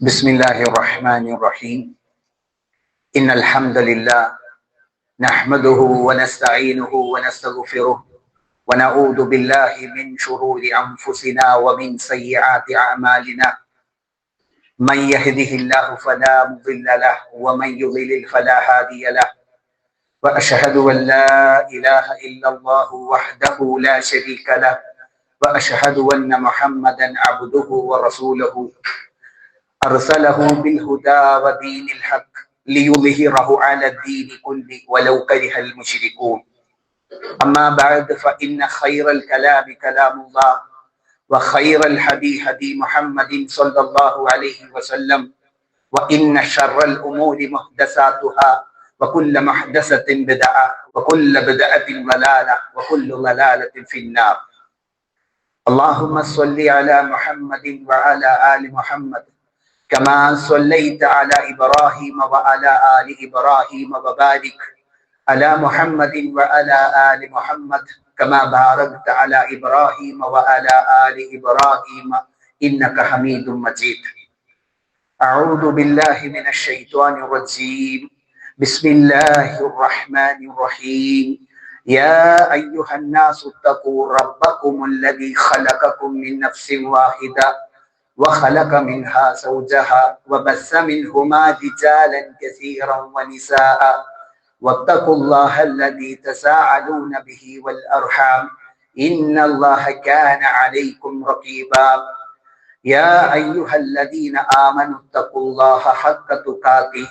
بسم الله الرحمن الرحيم إن الحمد لله نحمده ونستعينه ونستغفره ونعوذ بالله من شرور أنفسنا ومن سيئات أعمالنا من يهده الله فلا مضل له ومن يضلل فلا هادي له وأشهد أن لا إله إلا الله وحده لا شريك له وأشهد أن محمدا عبده ورسوله أرسله بالهدى ودين الحق ليظهره على الدين كله ولو كره المشركون أما بعد فإن خير الكلام كلام الله وخير الهدي هدي محمد صلى الله عليه وسلم وإن شر الأمور محدثاتها وكل محدثة بدعة وكل بدعة ضلالة وكل ضلالة في النار. اللهم صل على محمد وعلى آل محمد كما صليت على إبراهيم وعلى آل إبراهيم وبارك على محمد وعلى آل محمد كما باركت على إبراهيم وعلى آل إبراهيم إنك حميد مجيد. أعوذ بالله من الشيطان الرجيم. بسم الله الرحمن الرحيم. يا أيها الناس اتقوا ربكم الذي خلقكم من نفس واحدة وخلق منها زوجها وبث منهما رجالا كثيرا ونساء واتقوا الله الذي تساءلون به والأرحام إن الله كان عليكم رقيبا. يا أيها الذين آمنوا اتقوا الله حق تقاته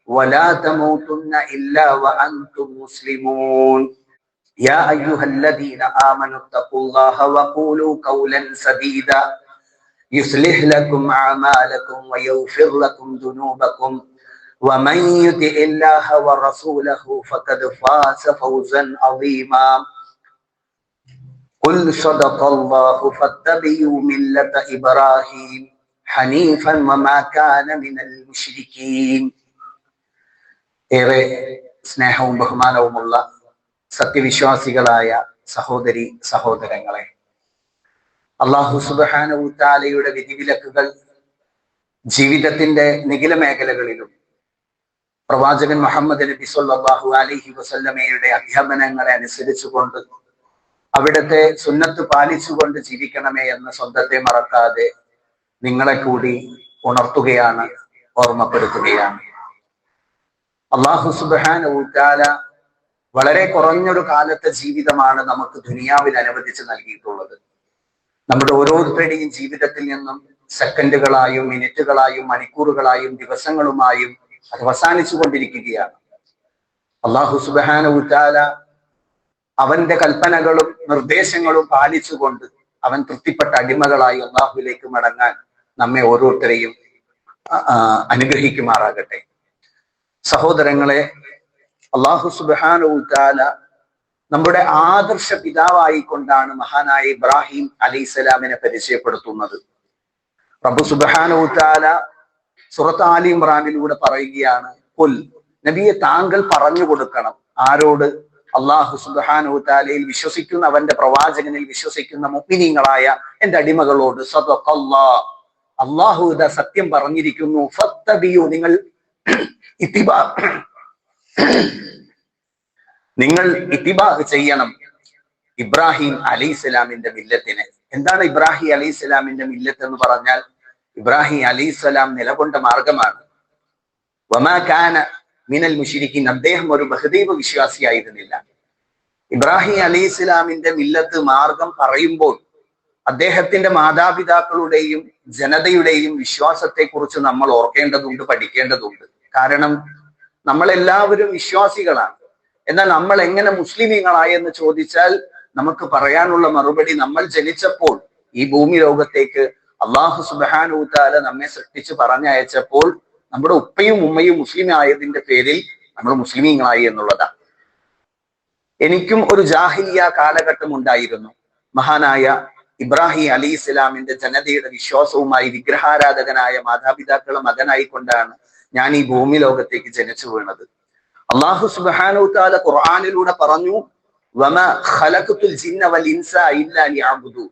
ولا تموتن إلا وأنتم مسلمون. يا أيها الذين آمنوا اتقوا الله وقولوا قولا سديدا يصلح لكم أعمالكم ويغفر لكم ذنوبكم ومن يطع الله ورسوله فقد فاز فوزا عظيما. قل صدق الله فاتبعوا ملة إبراهيم حنيفا وما كان من المشركين. ഏറെ സ്നേഹവും ബഹുമാനവുമുള്ള സത്യവിശ്വാസികളായ സഹോദരി സഹോദരങ്ങളെ, അല്ലാഹു സുബ്ഹാനഹു തആലയുടെ വിധിവിലക്കുകൾ ജീവിതത്തിന്റെ നിഖില മേഖലകളിലും പ്രവാചകൻ മുഹമ്മദ് നബി സല്ലല്ലാഹു അലൈഹി വസല്ലമയുടെ അധ്യാപനങ്ങളെ അനുസരിച്ചുകൊണ്ട് അവിടുത്തെ സുന്നത്ത് പാലിച്ചുകൊണ്ട് ജീവിക്കണമേ എന്ന് സ്വന്തത്തെ മറക്കാതെ നിങ്ങളെ കൂടി ഉണർത്തുകയാണ്, ഓർമ്മപ്പെടുത്തുകയാണ്. അല്ലാഹു സുബ്ഹാനഹു തആല വളരെ കുറഞ്ഞൊരു കാലത്തെ ജീവിതമാണ് നമുക്ക് ദുനിയാവിൽ അനുവദിച്ച് നൽകിയിട്ടുള്ളത്. നമ്മുടെ ഓരോരുത്തരുടെയും ജീവിതത്തിൽ നിന്നും സെക്കൻഡുകളായും മിനിറ്റുകളായും മണിക്കൂറുകളായും ദിവസങ്ങളുമായും അത് അവസാനിച്ചു കൊണ്ടിരിക്കുകയാണ്. അല്ലാഹു സുബ്ഹാനഹു തആല അവന്റെ കൽപ്പനകളും നിർദ്ദേശങ്ങളും പാലിച്ചുകൊണ്ട് അവൻ തൃപ്തിപ്പെട്ട അടിമകളായി അല്ലാഹുവിലേക്ക് മടങ്ങാൻ നമ്മെ ഓരോരുത്തരെയും അനുഗ്രഹിക്കുമാറാകട്ടെ. സഹോദരങ്ങളെ, അല്ലാഹു സുബ്ഹാനഹു തആല നമ്മുടെ ആദർശ പിതാവായിക്കൊണ്ടാണ് മഹാനായ ഇബ്രാഹിം അലൈഹിസ്സലാമിനെ പരിചയപ്പെടുത്തുന്നത്. റബ്ബ് സുബ്ഹാനഹു തആല സൂറത്ത് ആലി ഇംറാനിലൂടെ പറയുകയാണ്, ഖുൽ, നബിയെ താങ്കൾ പറഞ്ഞു കൊടുക്കണം. ആരോട്? അല്ലാഹു സുബ്ഹാനഹു തആലയിൽ വിശ്വസിക്കുന്ന, അവന്റെ പ്രവാചകനിൽ വിശ്വസിക്കുന്ന മുഅ്മിനീങ്ങളായ എന്റെ അടിമകളോട്, സദഖല്ലാഹ്, അല്ലാഹു ഇതാ സത്യം പറഞ്ഞിരിക്കുന്നു, ഫത്തബിയു, നിങ്ങൾ ഇത്തിബാഹ് ചെയ്യണം ഇബ്രാഹിം അലൈഹിസ്സലാമിന്റെ മില്ലത്തിനെ. എന്താണ് ഇബ്രാഹിം അലൈഹിസ്സലാമിന്റെ മില്ലത്ത് എന്ന് പറഞ്ഞാൽ? ഇബ്രാഹിം അലൈഹിസ്സലാം നിലകൊണ്ട മാർഗമാണ്. വമാ കാന മിനൽ മുശ്രിക്കീൻ, അദ്ദേഹം ഒരു ബഹുദൈവ വിശ്വാസിയായിരുന്നില്ല. ഇബ്രാഹിം അലൈഹിസ്സലാമിന്റെ മില്ലത്ത് മാർഗം പറയുമ്പോൾ അദ്ദേഹത്തിന്റെ മാതാപിതാക്കളുടെയും ജനതയുടെയും വിശ്വാസത്തെ കുറിച്ച് നമ്മൾ ഓർക്കേണ്ടതുണ്ട്, പഠിക്കേണ്ടതുണ്ട്. കാരണം നമ്മളെല്ലാവരും വിശ്വാസികളാണ്. എന്നാൽ നമ്മൾ എങ്ങനെ മുസ്ലിമീങ്ങളായെന്ന് ചോദിച്ചാൽ നമുക്ക് പറയാനുള്ള മറുപടി, നമ്മൾ ജനിച്ചപ്പോൾ ഈ ഭൂമി ലോകത്തേക്ക് അല്ലാഹു സുബ്ഹാനഹു തആല നമ്മെ സൃഷ്ടിച്ച് പറഞ്ഞയച്ചപ്പോൾ നമ്മുടെ ഉപ്പയും ഉമ്മയും മുസ്ലിം ആയതിന്റെ പേരിൽ നമ്മൾ മുസ്ലിമീങ്ങളായി എന്നുള്ളതാണ്. എനിക്കും ഒരു ജാഹിലിയ കാലഘട്ടം ഉണ്ടായിരുന്നു. മഹാനായ ഇബ്രാഹിം അലൈഹിസ്സലാമിന്റെ ജനതയുടെ വിശ്വാസവുമായി വിഗ്രഹാരാധകനായ മാതാപിതാക്കളുടെ മകനായിക്കൊണ്ടാണ് ഞാൻ ഈ ഭൂമി ലോകത്തേക്ക് ജനിച്ചു വീണത്. അല്ലാഹു സുബ്ഹാനഹു തആല ഖുർആനിലൂടെ പറഞ്ഞു, വമാ ഖലഖതുൽ ജിന്ന വൽ ഇൻസ ഇല്ലാ ലിയഅബ്ദു.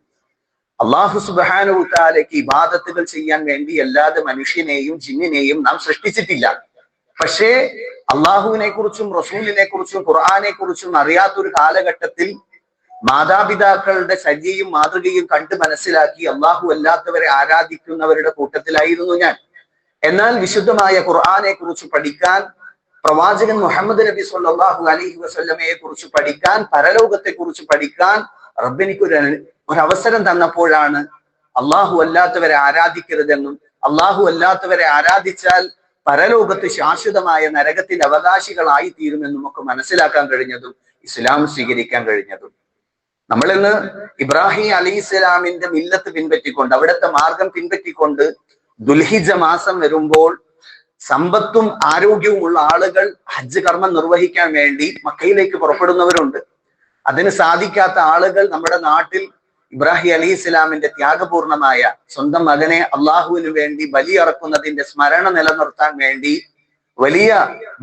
അള്ളാഹു സുബ്ഹാനഹു തആലയ്ക്ക് ഇബാദത്തുകൾ ചെയ്യാൻ വേണ്ടി അല്ലാതെ മനുഷ്യനെയും ജിന്നിനെയും നാം സൃഷ്ടിച്ചിട്ടില്ല. പക്ഷേ അള്ളാഹുവിനെ കുറിച്ചും റസൂലിനെ കുറിച്ചും ഖുർആനെ കുറിച്ചും അറിയാത്തൊരു കാലഘട്ടത്തിൽ മാതാപിതാക്കളുടെ ചര്യയും മാതൃകയും കണ്ട് മനസ്സിലാക്കി അള്ളാഹു അല്ലാത്തവരെ ആരാധിക്കുന്നവരുടെ കൂട്ടത്തിലായിരുന്നു ഞാൻ. എന്നാൽ വിശുദ്ധമായ ഖുർആനെ കുറിച്ച് പഠിക്കാൻ, പ്രവാചകൻ മുഹമ്മദ് നബി സല്ലല്ലാഹു അലൈഹി വസല്ലമയെ കുറിച്ച് പഠിക്കാൻ, പരലോകത്തെ കുറിച്ച് പഠിക്കാൻ റബ്ബെനിക്ക് ഒരു അവസരം തന്നപ്പോഴാണ് അള്ളാഹു അല്ലാത്തവരെ ആരാധിക്കരുതെന്നും അള്ളാഹു അല്ലാത്തവരെ ആരാധിച്ചാൽ പരലോകത്ത് ശാശ്വതമായ നരകത്തിന്റെ അവകാശികളായി തീരുമെന്നും ഒക്കെ മനസ്സിലാക്കാൻ കഴിഞ്ഞതും ഇസ്ലാം സ്വീകരിക്കാൻ കഴിഞ്ഞതും. നമ്മൾ ഇന്ന് ഇബ്രാഹിം അലൈഹിസ്സലാമിന്റെ മില്ലത്ത് പിൻപറ്റിക്കൊണ്ട്, അവിടുത്തെ മാർഗം പിൻപറ്റിക്കൊണ്ട് ദുൽഹിജ്ജ മാസം വരുമ്പോൾ സമ്പത്തും ആരോഗ്യവുമുള്ള ആളുകൾ ഹജ്ജ് കർമ്മം നിർവഹിക്കാൻ വേണ്ടി മക്കയിലേക്ക് പുറപ്പെടുന്നവരുണ്ട്. അതിന് സാധിക്കാത്ത ആളുകൾ നമ്മുടെ നാട്ടിൽ ഇബ്രാഹിം അലൈഹിസ്സലാമിന്റെ ത്യാഗപൂർണമായ സ്വന്തം മകനെ അള്ളാഹുവിന് വേണ്ടി ബലിയറക്കുന്നതിന്റെ സ്മരണ നിലനിർത്താൻ വേണ്ടി വലിയ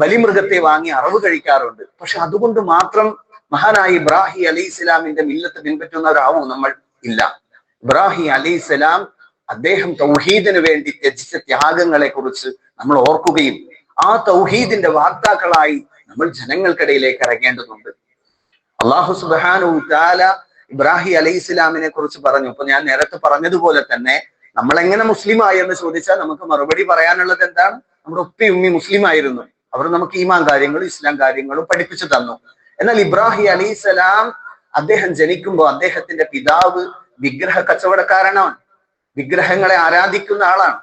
ബലിമൃഗത്തെ വാങ്ങി അറവ് കഴിക്കാറുണ്ട്. പക്ഷെ അതുകൊണ്ട് മാത്രം മഹാനായ ഇബ്രാഹിം അലൈഹിസ്സലാമിന്റെ മില്ലത്ത് പിൻപറ്റുന്നവരാവും നമ്മൾ? ഇല്ല. ഇബ്രാഹിം അലൈഹിസ്സലാം അദ്ദേഹം തൗഹീദിന് വേണ്ടി ത്യജിച്ച ത്യാഗങ്ങളെ കുറിച്ച് നമ്മൾ ഓർക്കുകയും ആ തൗഹീദിന്റെ വാർത്താക്കളായി നമ്മൾ ജനങ്ങൾക്കിടയിലേക്ക് ഇറങ്ങേണ്ടതുണ്ട്. അള്ളാഹു സുബ്ഹാനഹു തആല ഇബ്രാഹിം അലൈഹിസ്സലാമിനെ കുറിച്ച് പറഞ്ഞു. അപ്പൊ ഞാൻ നേരത്തെ പറഞ്ഞതുപോലെ തന്നെ നമ്മൾ എങ്ങനെ മുസ്ലിമായി എന്ന് ചോദിച്ചാൽ നമുക്ക് മറുപടി പറയാനുള്ളത് എന്താണ്? നമ്മുടെ ഉപ്പയും ഉമ്മയും മുസ്ലിം ആയിരുന്നു. അവർ നമുക്ക് ഈമാൻ കാര്യങ്ങളും ഇസ്ലാം കാര്യങ്ങളും പഠിപ്പിച്ചു തന്നു. എന്നാൽ ഇബ്രാഹിം അലൈഹിസ്സലാം അദ്ദേഹം ജനിക്കുമ്പോൾ അദ്ദേഹത്തിന്റെ പിതാവ് വിഗ്രഹ കച്ചവടക്കാരനാണ്, വിഗ്രഹങ്ങളെ ആരാധിക്കുന്ന ആളാണ്.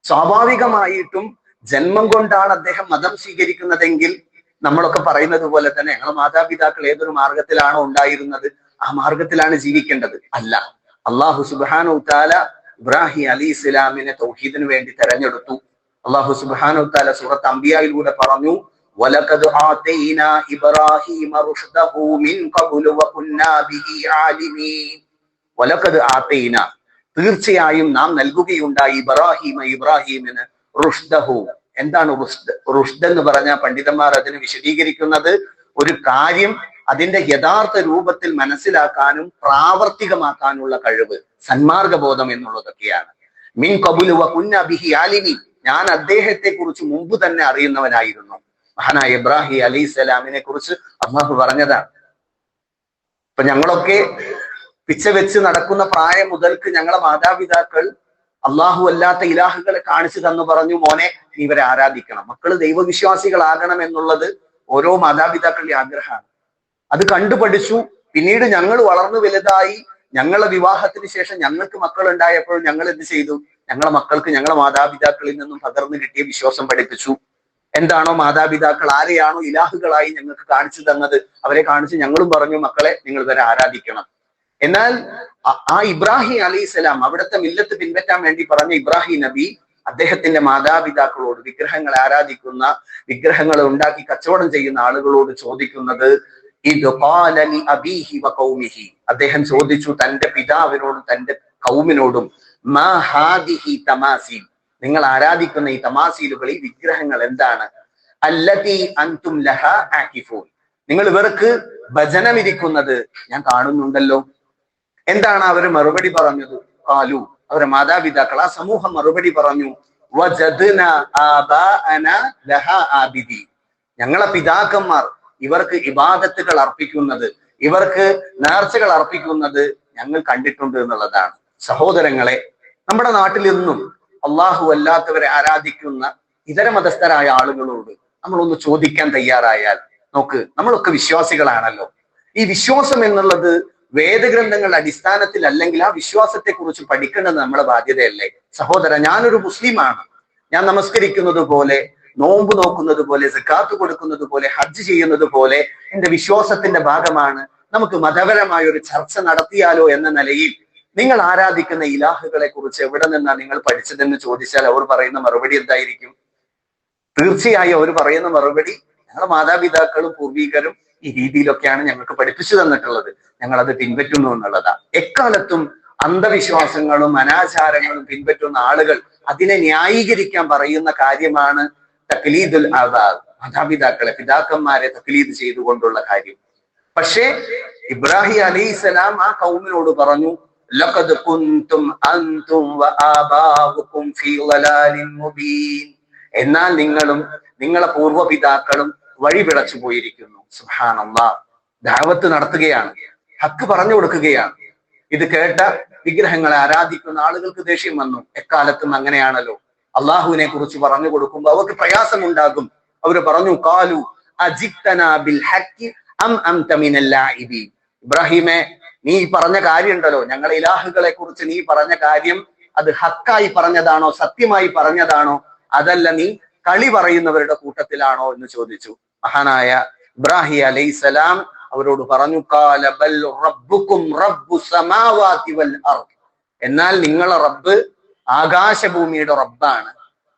സ്വാഭാവികമായിട്ടും ജന്മം കൊണ്ടാണ് അദ്ദേഹം മതം സ്വീകരിക്കുന്നതെങ്കിൽ നമ്മളൊക്കെ പറയുന്നത് പോലെ തന്നെ ഞങ്ങളുടെ മാതാപിതാക്കൾ ഏതൊരു മാർഗത്തിലാണോ ഉണ്ടായിരുന്നത് ആ മാർഗത്തിലാണ് ജീവിക്കേണ്ടത്. അല്ല, അള്ളാഹു സുബ്ഹാനഹു തആല ഇബ്രാഹിം അലൈഹിസ്സലാമിനെ തൗഹീദിന് വേണ്ടി തെരഞ്ഞെടുത്തു. അള്ളാഹു സുബ്ഹാനഹു തആല സൂറത്ത് അംബിയായിലൂടെ പറഞ്ഞു, വലഖദ് ആതൈനാ ഇബ്രാഹീമ റുഷ്ദഹു മിൻ ഖബ്ലു വകുന്നാ ബിഹി ആലിമീൻ. വലഖദ് ആതൈനാ, തീർച്ചയായും നാം നൽകുകയുണ്ടായി ഇബ്രാഹീമിന് റുഷ്ദഹു. എന്താണ് റുഷ്ദ്? റുഷ്ദ് എന്ന് പറഞ്ഞാൽ പണ്ഡിതന്മാർ അതിന് വിശദീകരിക്കുന്നത് ഒരു കാര്യം അതിന്റെ യഥാർത്ഥ രൂപത്തിൽ മനസ്സിലാക്കാനും പ്രാവർത്തികമാക്കാനുള്ള കഴിവ്, സന്മാർഗബോധം എന്നുള്ളതൊക്കെയാണ്. മിൻ ഖബ്ലു വകുന്നാ ബിഹി ആലിമീൻ, ഞാൻ അദ്ദേഹത്തെ കുറിച്ച് മുമ്പ് തന്നെ അറിയുന്നവനായിരുന്നു. മഹാനായ ഇബ്രാഹിം അലൈഹിസ്സലാമിനെ കുറിച്ച് അല്ലാഹു പറഞ്ഞതാണ്. ഇപ്പൊ ഞങ്ങളൊക്കെ പിച്ച വെച്ച് നടക്കുന്ന പ്രായം മുതൽക്ക് ഞങ്ങളെ മാതാപിതാക്കൾ അള്ളാഹു അല്ലാത്ത ഇലാഹുകളെ കാണിച്ചു തന്നു പറഞ്ഞു, മോനെ നീ ഇവരെ ആരാധിക്കണം, മക്കള് ദൈവവിശ്വാസികളാകണം എന്നുള്ളത് ഓരോ മാതാപിതാക്കളുടെ ആഗ്രഹമാണ്. അത് കണ്ടുപഠിച്ചു. പിന്നീട് ഞങ്ങൾ വളർന്നു വലുതായി, ഞങ്ങളെ വിവാഹത്തിന് ശേഷം ഞങ്ങൾക്ക് മക്കൾ ഉണ്ടായപ്പോൾ ഞങ്ങൾ എന്ത് ചെയ്തു? ഞങ്ങളെ മക്കൾക്ക് ഞങ്ങളെ മാതാപിതാക്കളിൽ നിന്നും പകർന്നു കിട്ടിയ വിശ്വാസം പഠിപ്പിച്ചു. എന്താണോ മാതാപിതാക്കൾ ആരെയാണോ ഇലാഹുകളായി ഞങ്ങൾക്ക് കാണിച്ചു തന്നത് അവരെ കാണിച്ച് ഞങ്ങളും പറഞ്ഞു, മക്കളെ നിങ്ങൾ ഇവരെ ആരാധിക്കണം. എന്നാൽ ആ ഇബ്രാഹിം അലൈഹിസ്സലാം അവിടുത്തെ മില്ലത്ത് പിൻപറ്റാൻ വേണ്ടി പറഞ്ഞ ഇബ്രാഹിം നബി അദ്ദേഹത്തിന്റെ മാതാപിതാക്കളോട്, വിഗ്രഹങ്ങളെ ആരാധിക്കുന്ന, വിഗ്രഹങ്ങളെ ഉണ്ടാക്കി കച്ചവടം ചെയ്യുന്ന ആളുകളോട് ചോദിക്കുന്നത്, അദ്ദേഹം ചോദിച്ചു തന്റെ പിതാവിനോടും തന്റെ കൗമിനോടും, മാ ഹാദിഹി തമാസീൽ, നിങ്ങൾ ആരാധിക്കുന്ന ഈ തമാസീലുകൾ, ഈ വിഗ്രഹങ്ങൾ എന്താണ്? അല്ലതി അൻതും ലഹാ ആകിഫൂൻ, നിങ്ങൾ ഇവർക്ക് ഭജനമിരിക്കുന്നത് ഞാൻ കാണുന്നുണ്ടല്ലോ. എന്താണ് അവര് മറുപടി പറഞ്ഞത്? ഖാലു, അവരുടെ മാതാപിതാക്കൾ, ആ സമൂഹം മറുപടി പറഞ്ഞു, വജദ്നാ ആബാഅനാ ലഹാ ആബിദീൻ, ഞങ്ങളെ പിതാക്കന്മാർ ഇവർക്ക് ഇബാദത്തുകൾ അർപ്പിക്കുന്നത്, ഇവർക്ക് നേർച്ചകൾ അർപ്പിക്കുന്നത് ഞങ്ങൾ കണ്ടിട്ടുണ്ട് എന്നുള്ളതാണ്. സഹോദരങ്ങളെ, നമ്മുടെ നാട്ടിൽ നിന്നും അള്ളാഹു അല്ലാത്തവരെ ആരാധിക്കുന്ന ഇതര മതസ്ഥരായ ആളുകളോട് നമ്മളൊന്ന് ചോദിക്കാൻ തയ്യാറായാൽ, നോക്ക്, നമ്മളൊക്കെ വിശ്വാസികളാണല്ലോ. ഈ വിശ്വാസം എന്നുള്ളത് വേദഗ്രന്ഥങ്ങളുടെ അടിസ്ഥാനത്തിൽ അല്ലെങ്കിൽ ആ വിശ്വാസത്തെ കുറിച്ച് പഠിക്കേണ്ടത് നമ്മുടെ ബാധ്യതയല്ലേ? സഹോദര, ഞാനൊരു മുസ്ലിമാണ്. ഞാൻ നമസ്കരിക്കുന്നത് പോലെ, നോമ്പ് നോക്കുന്നത് പോലെ, സക്കാത്ത് കൊടുക്കുന്നത് പോലെ, ഹജ്ജ് ചെയ്യുന്നത് പോലെ എന്റെ വിശ്വാസത്തിന്റെ ഭാഗമാണ്. നമുക്ക് മതപരമായ ഒരു ചർച്ച നടത്തിയാലോ എന്ന നിലയിൽ നിങ്ങൾ ആരാധിക്കുന്ന ഇലാഹുകളെ കുറിച്ച് എവിടെ നിന്നാണ് നിങ്ങൾ പഠിച്ചതെന്ന് ചോദിച്ചാൽ അവർ പറയുന്ന മറുപടി എന്തായിരിക്കും? തീർച്ചയായും അവർ പറയുന്ന മറുപടി, ഞങ്ങളുടെ മാതാപിതാക്കളും പൂർവികരും ഈ രീതിയിലൊക്കെയാണ് ഞങ്ങൾക്ക് പഠിപ്പിച്ചു തന്നിട്ടുള്ളത്, ഞങ്ങൾ അത് പിൻപറ്റുന്നു എന്നുള്ളതാ. എക്കാലത്തും അന്ധവിശ്വാസങ്ങളും അനാചാരങ്ങളും പിൻപറ്റുന്ന ആളുകൾ അതിനെ ന്യായീകരിക്കാൻ പറയുന്ന കാര്യമാണ് തഖ്ലീദുൽ ആബാ, മാതാപിതാക്കളെ, പിതാക്കന്മാരെ തഖ്ലീദ് ചെയ്തുകൊണ്ടുള്ള കാര്യം. പക്ഷേ ഇബ്രാഹിം അലൈഹിസ്സലാം ആ കൗമിനോട് പറഞ്ഞു, ലഖദ് കുൻതും അൻതും വആബാഉകും ഫീ ളലാലിൻ മുബീൻ. എന്നാൽ നിങ്ങളും നിങ്ങളെ പൂർവ്വപിതാക്കളും വഴിപിഴച്ചു പോയിരിക്കുന്നു. സുബ്ഹാനല്ലാഹ്. ദഅവത്ത് നടത്തുകയാണ്, ഹക്ക് പറഞ്ഞു കൊടുക്കുകയാണ്. ഇത് കേട്ട വിഗ്രഹങ്ങളെ ആരാധിക്കുന്ന ആളുകൾക്ക് ദേഷ്യം വന്നു. എക്കാലത്തും അങ്ങനെയാണല്ലോ, അള്ളാഹുവിനെ കുറിച്ച് പറഞ്ഞു കൊടുക്കുമ്പോൾ അവർക്ക് പ്രയാസമുണ്ടാകും. അവര് പറഞ്ഞു, ഖാലു അജിബ്തനാ ബിൽ ഹഖ് അം അൻത മിനൽ ലാഇബീൻ. ഇബ്രാഹിമേ, നീ പറഞ്ഞ കാര്യം ഉണ്ടല്ലോ, ഞങ്ങളെ ഇലാഹുകളെ കുറിച്ച് നീ പറഞ്ഞ കാര്യം അത് ഹക്കായി പറഞ്ഞതാണോ, സത്യമായി പറഞ്ഞതാണോ, അതല്ല നീ കളി പറയുന്നവരുടെ കൂട്ടത്തിലാണോ എന്ന് ചോദിച്ചു. മഹാനായ ഇബ്രാഹിം അലൈഹിസ്സലാം അവരോട് പറഞ്ഞു, ഖാല ബൽ റബ്ബുക്കും റബ്ബുസ് സമാവാതി വൽ അർദ്. എന്നാൽ നിങ്ങളെ റബ്ബ് ആകാശഭൂമിയുടെ റബ്ബാണ്.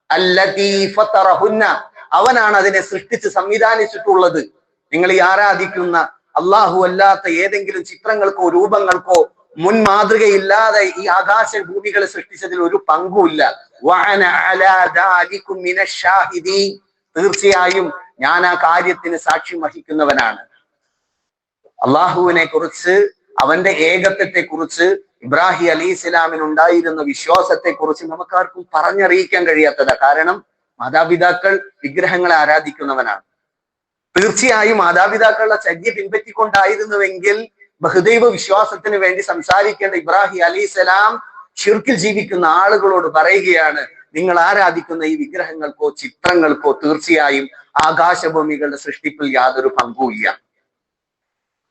അല്ലതീ ഫതറഹുന്ന, അവനാണ് അതിനെ സൃഷ്ടിച്ച് സംവിധാനിച്ചിട്ടുള്ളത്. നിങ്ങൾ ഈ ആരാധിക്കുന്ന അള്ളാഹു അല്ലാത്ത ഏതെങ്കിലും ചിത്രങ്ങൾക്കോ രൂപങ്ങൾക്കോ മുൻ മാതൃകയില്ലാതെ ഈ ആകാശ ഭൂമികളെ സൃഷ്ടിച്ചതിൽ ഒരു പങ്കുമില്ല. വഅന അലാ ദാലികും മിനശ് ഷാഹിദീൻ, തീർച്ചയായും ഞാൻ ആ കാര്യത്തിന് സാക്ഷ്യം വഹിക്കുന്നവനാണ്. അള്ളാഹുവിനെ കുറിച്ച്, അവന്റെ ഏകത്വത്തെ കുറിച്ച്, ഇബ്രാഹിം അലൈഹിസ്സലാമിന് ഉണ്ടായിരുന്ന വിശ്വാസത്തെ കുറിച്ച് നമുക്കാർക്കും പറഞ്ഞറിയിക്കാൻ കഴിയാത്തതാ. കാരണം മാതാപിതാക്കൾ വിഗ്രഹങ്ങളെ ആരാധിക്കുന്നവനാണ്. തീർച്ചയായും മാതാപിതാക്കളുടെ ചര്യ പിൻപറ്റിക്കൊണ്ടായിരുന്നുവെങ്കിൽ ബഹുദൈവ വിശ്വാസത്തിന് വേണ്ടി സംസാരിക്കേണ്ട ഇബ്രാഹിം അലൈഹിസ്സലാം ശിർക്കിൽ ജീവിക്കുന്ന ആളുകളോട് പറയുകയാണ്, നിങ്ങൾ ആരാധിക്കുന്ന ഈ വിഗ്രഹങ്ങൾക്കോ ചിത്രങ്ങൾക്കോ തീർച്ചയായും ആകാശഭൂമികളുടെ സൃഷ്ടിപ്പിൽ യാതൊരു പങ്കുമില്ല.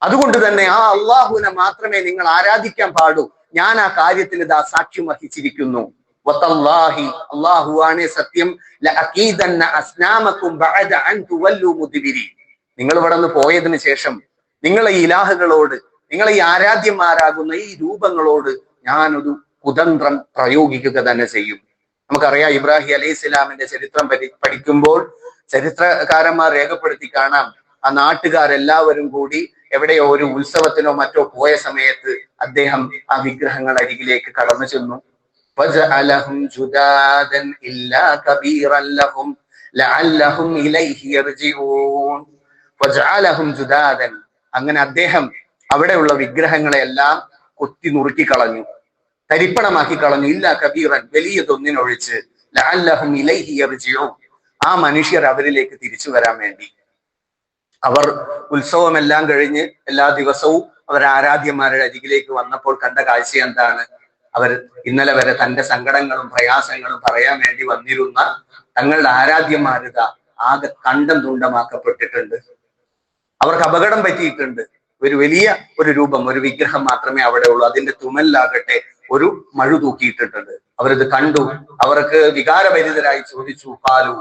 അതുകൊണ്ട് തന്നെ ആ അള്ളാഹുവിനെ മാത്രമേ നിങ്ങൾ ആരാധിക്കാൻ പാടൂ. ഞാൻ ആ കാര്യത്തിൽ ഇതാ സാക്ഷ്യം വഹിച്ചിരിക്കുന്നു. വതല്ലാഹി, അല്ലാഹുവാണ് സത്യം, ലഅകീദന്ന അസ്നാമകും ബഅദ അൻ തുവല്ലു മുദ്ബിരീൻ. നിങ്ങൾ ഇവിടെ നിന്ന് പോയതിനു ശേഷം നിങ്ങളെ ഈ ഇലാഹുകളോട്, നിങ്ങളെ ഈ ആരാധ്യന്മാരാകുന്ന ഈ രൂപങ്ങളോട് ഞാനൊരു കുതന്ത്രം പ്രയോഗിക്കുക തന്നെ ചെയ്യും. നമുക്കറിയാം, ഇബ്രാഹിം അലൈഹിസ്സലാമിന്റെ ചരിത്രം പഠിക്കുമ്പോൾ ചരിത്രകാരന്മാർ രേഖപ്പെടുത്തി കാണാം, ആ നാട്ടുകാരെല്ലാവരും കൂടി എവിടെയോ ഒരു ഉത്സവത്തിനോ മറ്റോ പോയ സമയത്ത് അദ്ദേഹം ആ വിഗ്രഹങ്ങൾ അരികിലേക്ക് കടന്നു ചെന്നു. ഫജഅലഹും ജുദാദൻ ഇല്ലാ കബീറൻ ലഹും ലഅല്ലഹും ഇലൈഹി യർജിഊൻ. ഫജഅലഹും ജുദാദൻ, അങ്ങനെ അദ്ദേഹം അവിടെയുള്ള വിഗ്രഹങ്ങളെല്ലാം കൊത്തി നുറുക്കി കളഞ്ഞു, തരിപ്പണമാക്കി കളഞ്ഞു. ഇല്ലാ കബീറൻ, വലിയതൊന്നിനൊഴിച്ച്. ലഅല്ലഹും ഇലൈഹി യർജിഊൻ, ആ മനുഷ്യർ അവരിലേക്ക് തിരിച്ചു വരാൻ വേണ്ടി. അവർ ഉത്സവമെല്ലാം കഴിഞ്ഞ് എല്ലാ ദിവസവും അവർ ആരാധ്യന്മാരുടെ അരികിലേക്ക് വന്നപ്പോൾ കണ്ട കാഴ്ച എന്താണ്? അവർ ഇന്നലെ വരെ തന്റെ സങ്കടങ്ങളും പ്രയാസങ്ങളും പറയാൻ വേണ്ടി വന്നിരുന്ന തങ്ങളുടെ ആരാധ്യന്മാരിത ആകെ കണ്ടം തുണ്ടമാക്കപ്പെട്ടിട്ടുണ്ട്. അവർക്ക് അപകടം പറ്റിയിട്ടുണ്ട്. ഒരു വലിയ ഒരു രൂപം, ഒരു വിഗ്രഹം മാത്രമേ അവിടെ ഉള്ളൂ. അതിന്റെ തുമലിലാകട്ടെ ഒരു മഴു തൂക്കിയിട്ടിട്ടുണ്ട്. അവരിത് കണ്ടു. അവർക്ക് വികാരഭരിതരായി ചോദിച്ചു, ഖാലു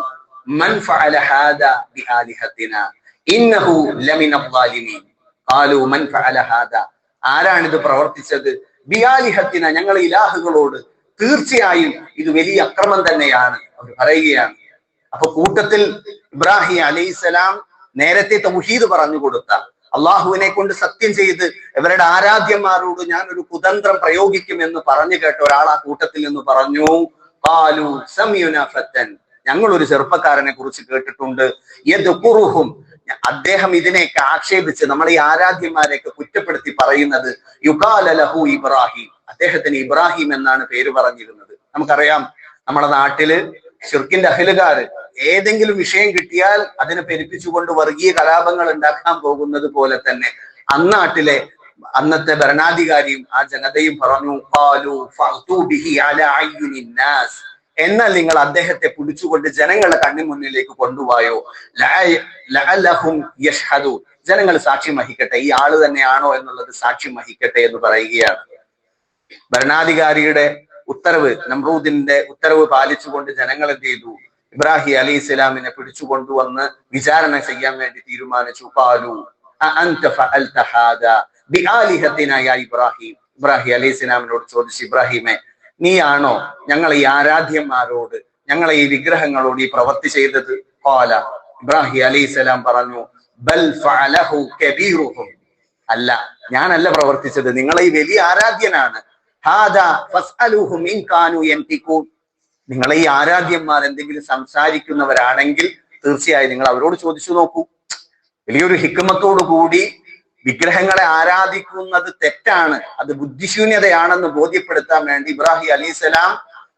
മൻ ഫഅല ഹാദാ ബിആലിഹത്തിനാ ഇന്നഹു ലമിനൽ ളാലിമീൻ. ഖാലു മൻ ഫഅല ഹാദാ, ആരാണിത് പ്രവർത്തിച്ചത്? ബിആലിഹത്തിന, ഞങ്ങളെ ഇലാഹുകളോട്. തീർച്ചയായും ഇത് വലിയ അക്രമം തന്നെയാണ് അവർ പറയുകയാണ്. അപ്പൊ കൂട്ടത്തിൽ ഇബ്രാഹിം അലൈഹിസ്സലാം നേരത്തെ തൗഹീദ് പറഞ്ഞു കൊടുത്ത, അള്ളാഹുവിനെ കൊണ്ട് സത്യം ചെയ്ത് ഇവരുടെ ആരാധ്യന്മാരോട് ഞാൻ ഒരു കുതന്ത്രം പ്രയോഗിക്കുമെന്ന് പറഞ്ഞു കേട്ട ഒരാൾ ആ കൂട്ടത്തിൽ നിന്ന് പറഞ്ഞു, ഖാലു സമീഉനാ ഫത്തൻ, ഞങ്ങൾ ഒരു ചെറുപ്പക്കാരനെ കുറിച്ച് കേട്ടിട്ടുണ്ട്, യദ്കുറുഹും, അദ്ദേഹം ഇതിനെയൊക്കെ ആക്ഷേപിച്ച് നമ്മളെ ഈ ആരാധ്യന്മാരെയൊക്കെ കുറ്റപ്പെടുത്തി പറയുന്നത്, യുഖാല ലഹു ഇബ്രാഹിം, അദ്ദേഹത്തിന് ഇബ്രാഹിം എന്നാണ് പേര് പറഞ്ഞിരുന്നത്. നമുക്കറിയാം, നമ്മുടെ നാട്ടില് ശിർക്കിന്റെ അഹ്ലുകാര് ഏതെങ്കിലും വിഷയം കിട്ടിയാൽ അതിനെ പെരുപ്പിച്ചുകൊണ്ട് വർഗീയ കലാപങ്ങൾ ഉണ്ടാക്കാൻ പോകുന്നത് പോലെ തന്നെ അന്നാട്ടിലെ അന്നത്തെ ഭരണാധികാരിയും ആ ജനതയും പറഞ്ഞു, ഖാലു ഫഅ്തു ബിഹി അലാ അയ്യുനിൻ നാസ്, എന്നാൽ നിങ്ങൾ അദ്ദേഹത്തെ പിടിച്ചുകൊണ്ട് ജനങ്ങളുടെ കണ്ണു മുന്നിലേക്ക് കൊണ്ടുപോയോ, ലഅല്ലഹും യഷ്ഹദൂൻ, ജനങ്ങൾ സാക്ഷ്യം വഹിക്കട്ടെ, ഈ ആള് തന്നെയാണോ എന്നുള്ളത് സാക്ഷ്യം വഹിക്കട്ടെ എന്ന് പറയുകയാണ്. ഭരണാധികാരിയുടെ ഉത്തരവ്, നമ്രൂദിന്റെ ഉത്തരവ് പാലിച്ചുകൊണ്ട് ജനങ്ങൾ എന്ത് ചെയ്തു? ഇബ്രാഹിം അലൈഹിസ്സലാമിനെ പിടിച്ചുകൊണ്ടുവന്ന് വിചാരണ ചെയ്യാൻ വേണ്ടി തീരുമാനിച്ചു. ഖാലു അഅൻത ഫഅൽത ഹാദാ ബിആലിഹത്തിനാ യാ ഇബ്രാഹിം. ഇബ്രാഹിം അലൈഹിസ്സലാമിനോട് ചോദിച്ചു, ഇബ്രാഹിമെ, നീയാണോ ഞങ്ങളെ ഈ ആരാധ്യന്മാരോട്, ഞങ്ങളെ ഈ വിഗ്രഹങ്ങളോട് ഈ പ്രവൃത്തി ചെയ്തത്? ഖാല, ഇബ്രാഹിം അലൈഹിസ്സലാം പറഞ്ഞു, ബൽ ഫഅലഹു കബീറുഹും, അല്ല, ഞാനല്ല പ്രവർത്തിച്ചത്, നിങ്ങളെ ഈ വലിയ ആരാധ്യനാണ്. ഹാദാ ഫസ്അലുഹും ഇൻ കാനൂ യൻതിഖൂൻ, നിങ്ങളെ ഈ ആരാധ്യന്മാർ എന്തെങ്കിലും സംസാരിക്കുന്നവരാണെങ്കിൽ തീർച്ചയായും നിങ്ങൾ അവരോട് ചോദിച്ചു നോക്കൂ. വലിയൊരു ഹിക്മത്തോടു കൂടി വിഗ്രഹങ്ങളെ ആരാധിക്കുന്നത് തെറ്റാണ്, അത് ബുദ്ധിശൂന്യതയാണെന്ന് ബോധ്യപ്പെടുത്താൻ വേണ്ടി ഇബ്രാഹിം അലൈഹിസ്സലാം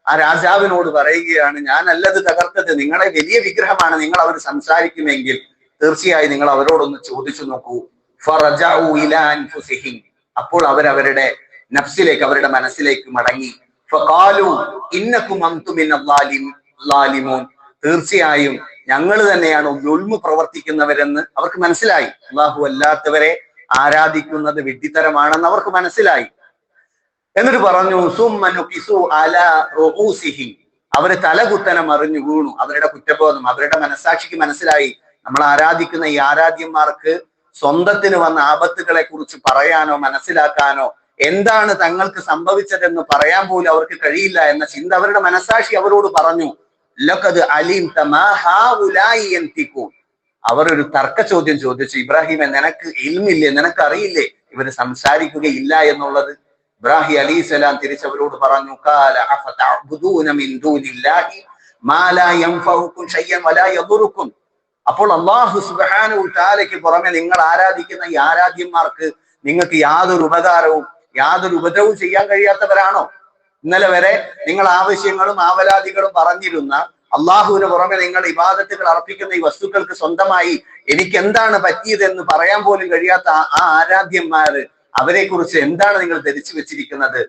ആ രാജാവിനോട് പറയുകയാണ്, ഞാനല്ലത് തകർത്തത്, നിങ്ങളെ വലിയ വിഗ്രഹമാണ്, നിങ്ങൾ അവർ സംസാരിക്കുമെങ്കിൽ തീർച്ചയായും നിങ്ങൾ അവരോടൊന്ന് ചോദിച്ചു നോക്കൂ. ഫറജഉ ഇലാ അൻഫുസിഹിം, അപ്പോൾ അവരവരുടെ നഫ്സിലേക്ക്, അവരുടെ മനസ്സിലേക്ക് മടങ്ങി. ഫഖാലു ഇന്നകും അൻതും മിനൽ-ളാലിമൂൻ, തീർച്ചയായും ഞങ്ങൾ തന്നെയാണ് ദുൽമ പ്രവർത്തിക്കുന്നവരെന്ന് അവർക്ക് മനസ്സിലായി. അല്ലാഹു അല്ലാത്തവരെ ആരാധിക്കുന്നത് വിഡ്ഢിത്തരമാണെന്ന് അവർക്ക് മനസ്സിലായി. എന്നിട്ട് പറഞ്ഞു സുമ്മ നുകിസു അലാ റുഊസിഹിം, അവര് തലകുത്തനെ മറിഞ്ഞു വീണു. അവരുടെ കുറ്റബോധം, അവരുടെ മനസാക്ഷിക്ക് മനസ്സിലായി, നമ്മൾ ആരാധിക്കുന്ന ഈ ആരാധ്യന്മാർക്ക് സ്വന്തത്തിന് വന്ന ആപത്തുകളെ കുറിച്ച് പറയാനോ മനസ്സിലാക്കാനോ എന്താണ് തങ്ങൾക്ക് സംഭവിച്ചതെന്ന് പറയാൻ പോലും അവർക്ക് കഴിയില്ല എന്ന ചിന്ത അവരുടെ മനസാക്ഷി അവരോട് പറഞ്ഞു. ലഖദ് അലിംത മാ ഹൗലായി യൻതിഖൂൻ, അവർ ഒരു തർക്ക ചോദ്യം ചോദിച്ചു, ഇബ്രാഹിമെ നിനക്ക് ഇൽമില്ലേ, നിനക്ക് അറിയില്ലേ ഇവര് സംസാരിക്കുകയില്ല എന്നുള്ളത്? ഇബ്രാഹിം അലൈഹിസ്സലാം തിരിച്ചവരോട് പറഞ്ഞു, ഖാല അഫതഅബുദൂന മിൻ ദൂനില്ലാഹി മാ ലാ യൻഫഉകും ശൈഅൻ വലാ യദുറുകും, അപ്പോൾ അല്ലാഹു സുബ്ഹാനഹു തആലയ്ക്ക് പുറമെ നിങ്ങൾ ആരാധിക്കുന്ന ഈ ആരാധ്യന്മാർക്ക് നിങ്ങൾക്ക് യാതൊരു ഉപകാരവും യാതൊരു ഉപദ്രവവും ചെയ്യാൻ കഴിയാത്തവരാണോ? ഇന്നലെ വരെ നിങ്ങൾ ആവശ്യങ്ങളും ആവലാദികളും പറഞ്ഞിരുന്ന അള്ളാഹുവിന് പുറമെ നിങ്ങൾ ഇബാദത്തുകൾ അർപ്പിക്കുന്ന ഈ വസ്തുക്കൾക്ക് സ്വന്തമായി എനിക്ക് എന്താണ് പറ്റിയതെന്ന് പറയാൻ പോലും കഴിയാത്ത ആ ആരാധ്യന്മാര്, അവരെ കുറിച്ച് എന്താണ് നിങ്ങൾ ധരിച്ചു വെച്ചിരിക്കുന്നത്?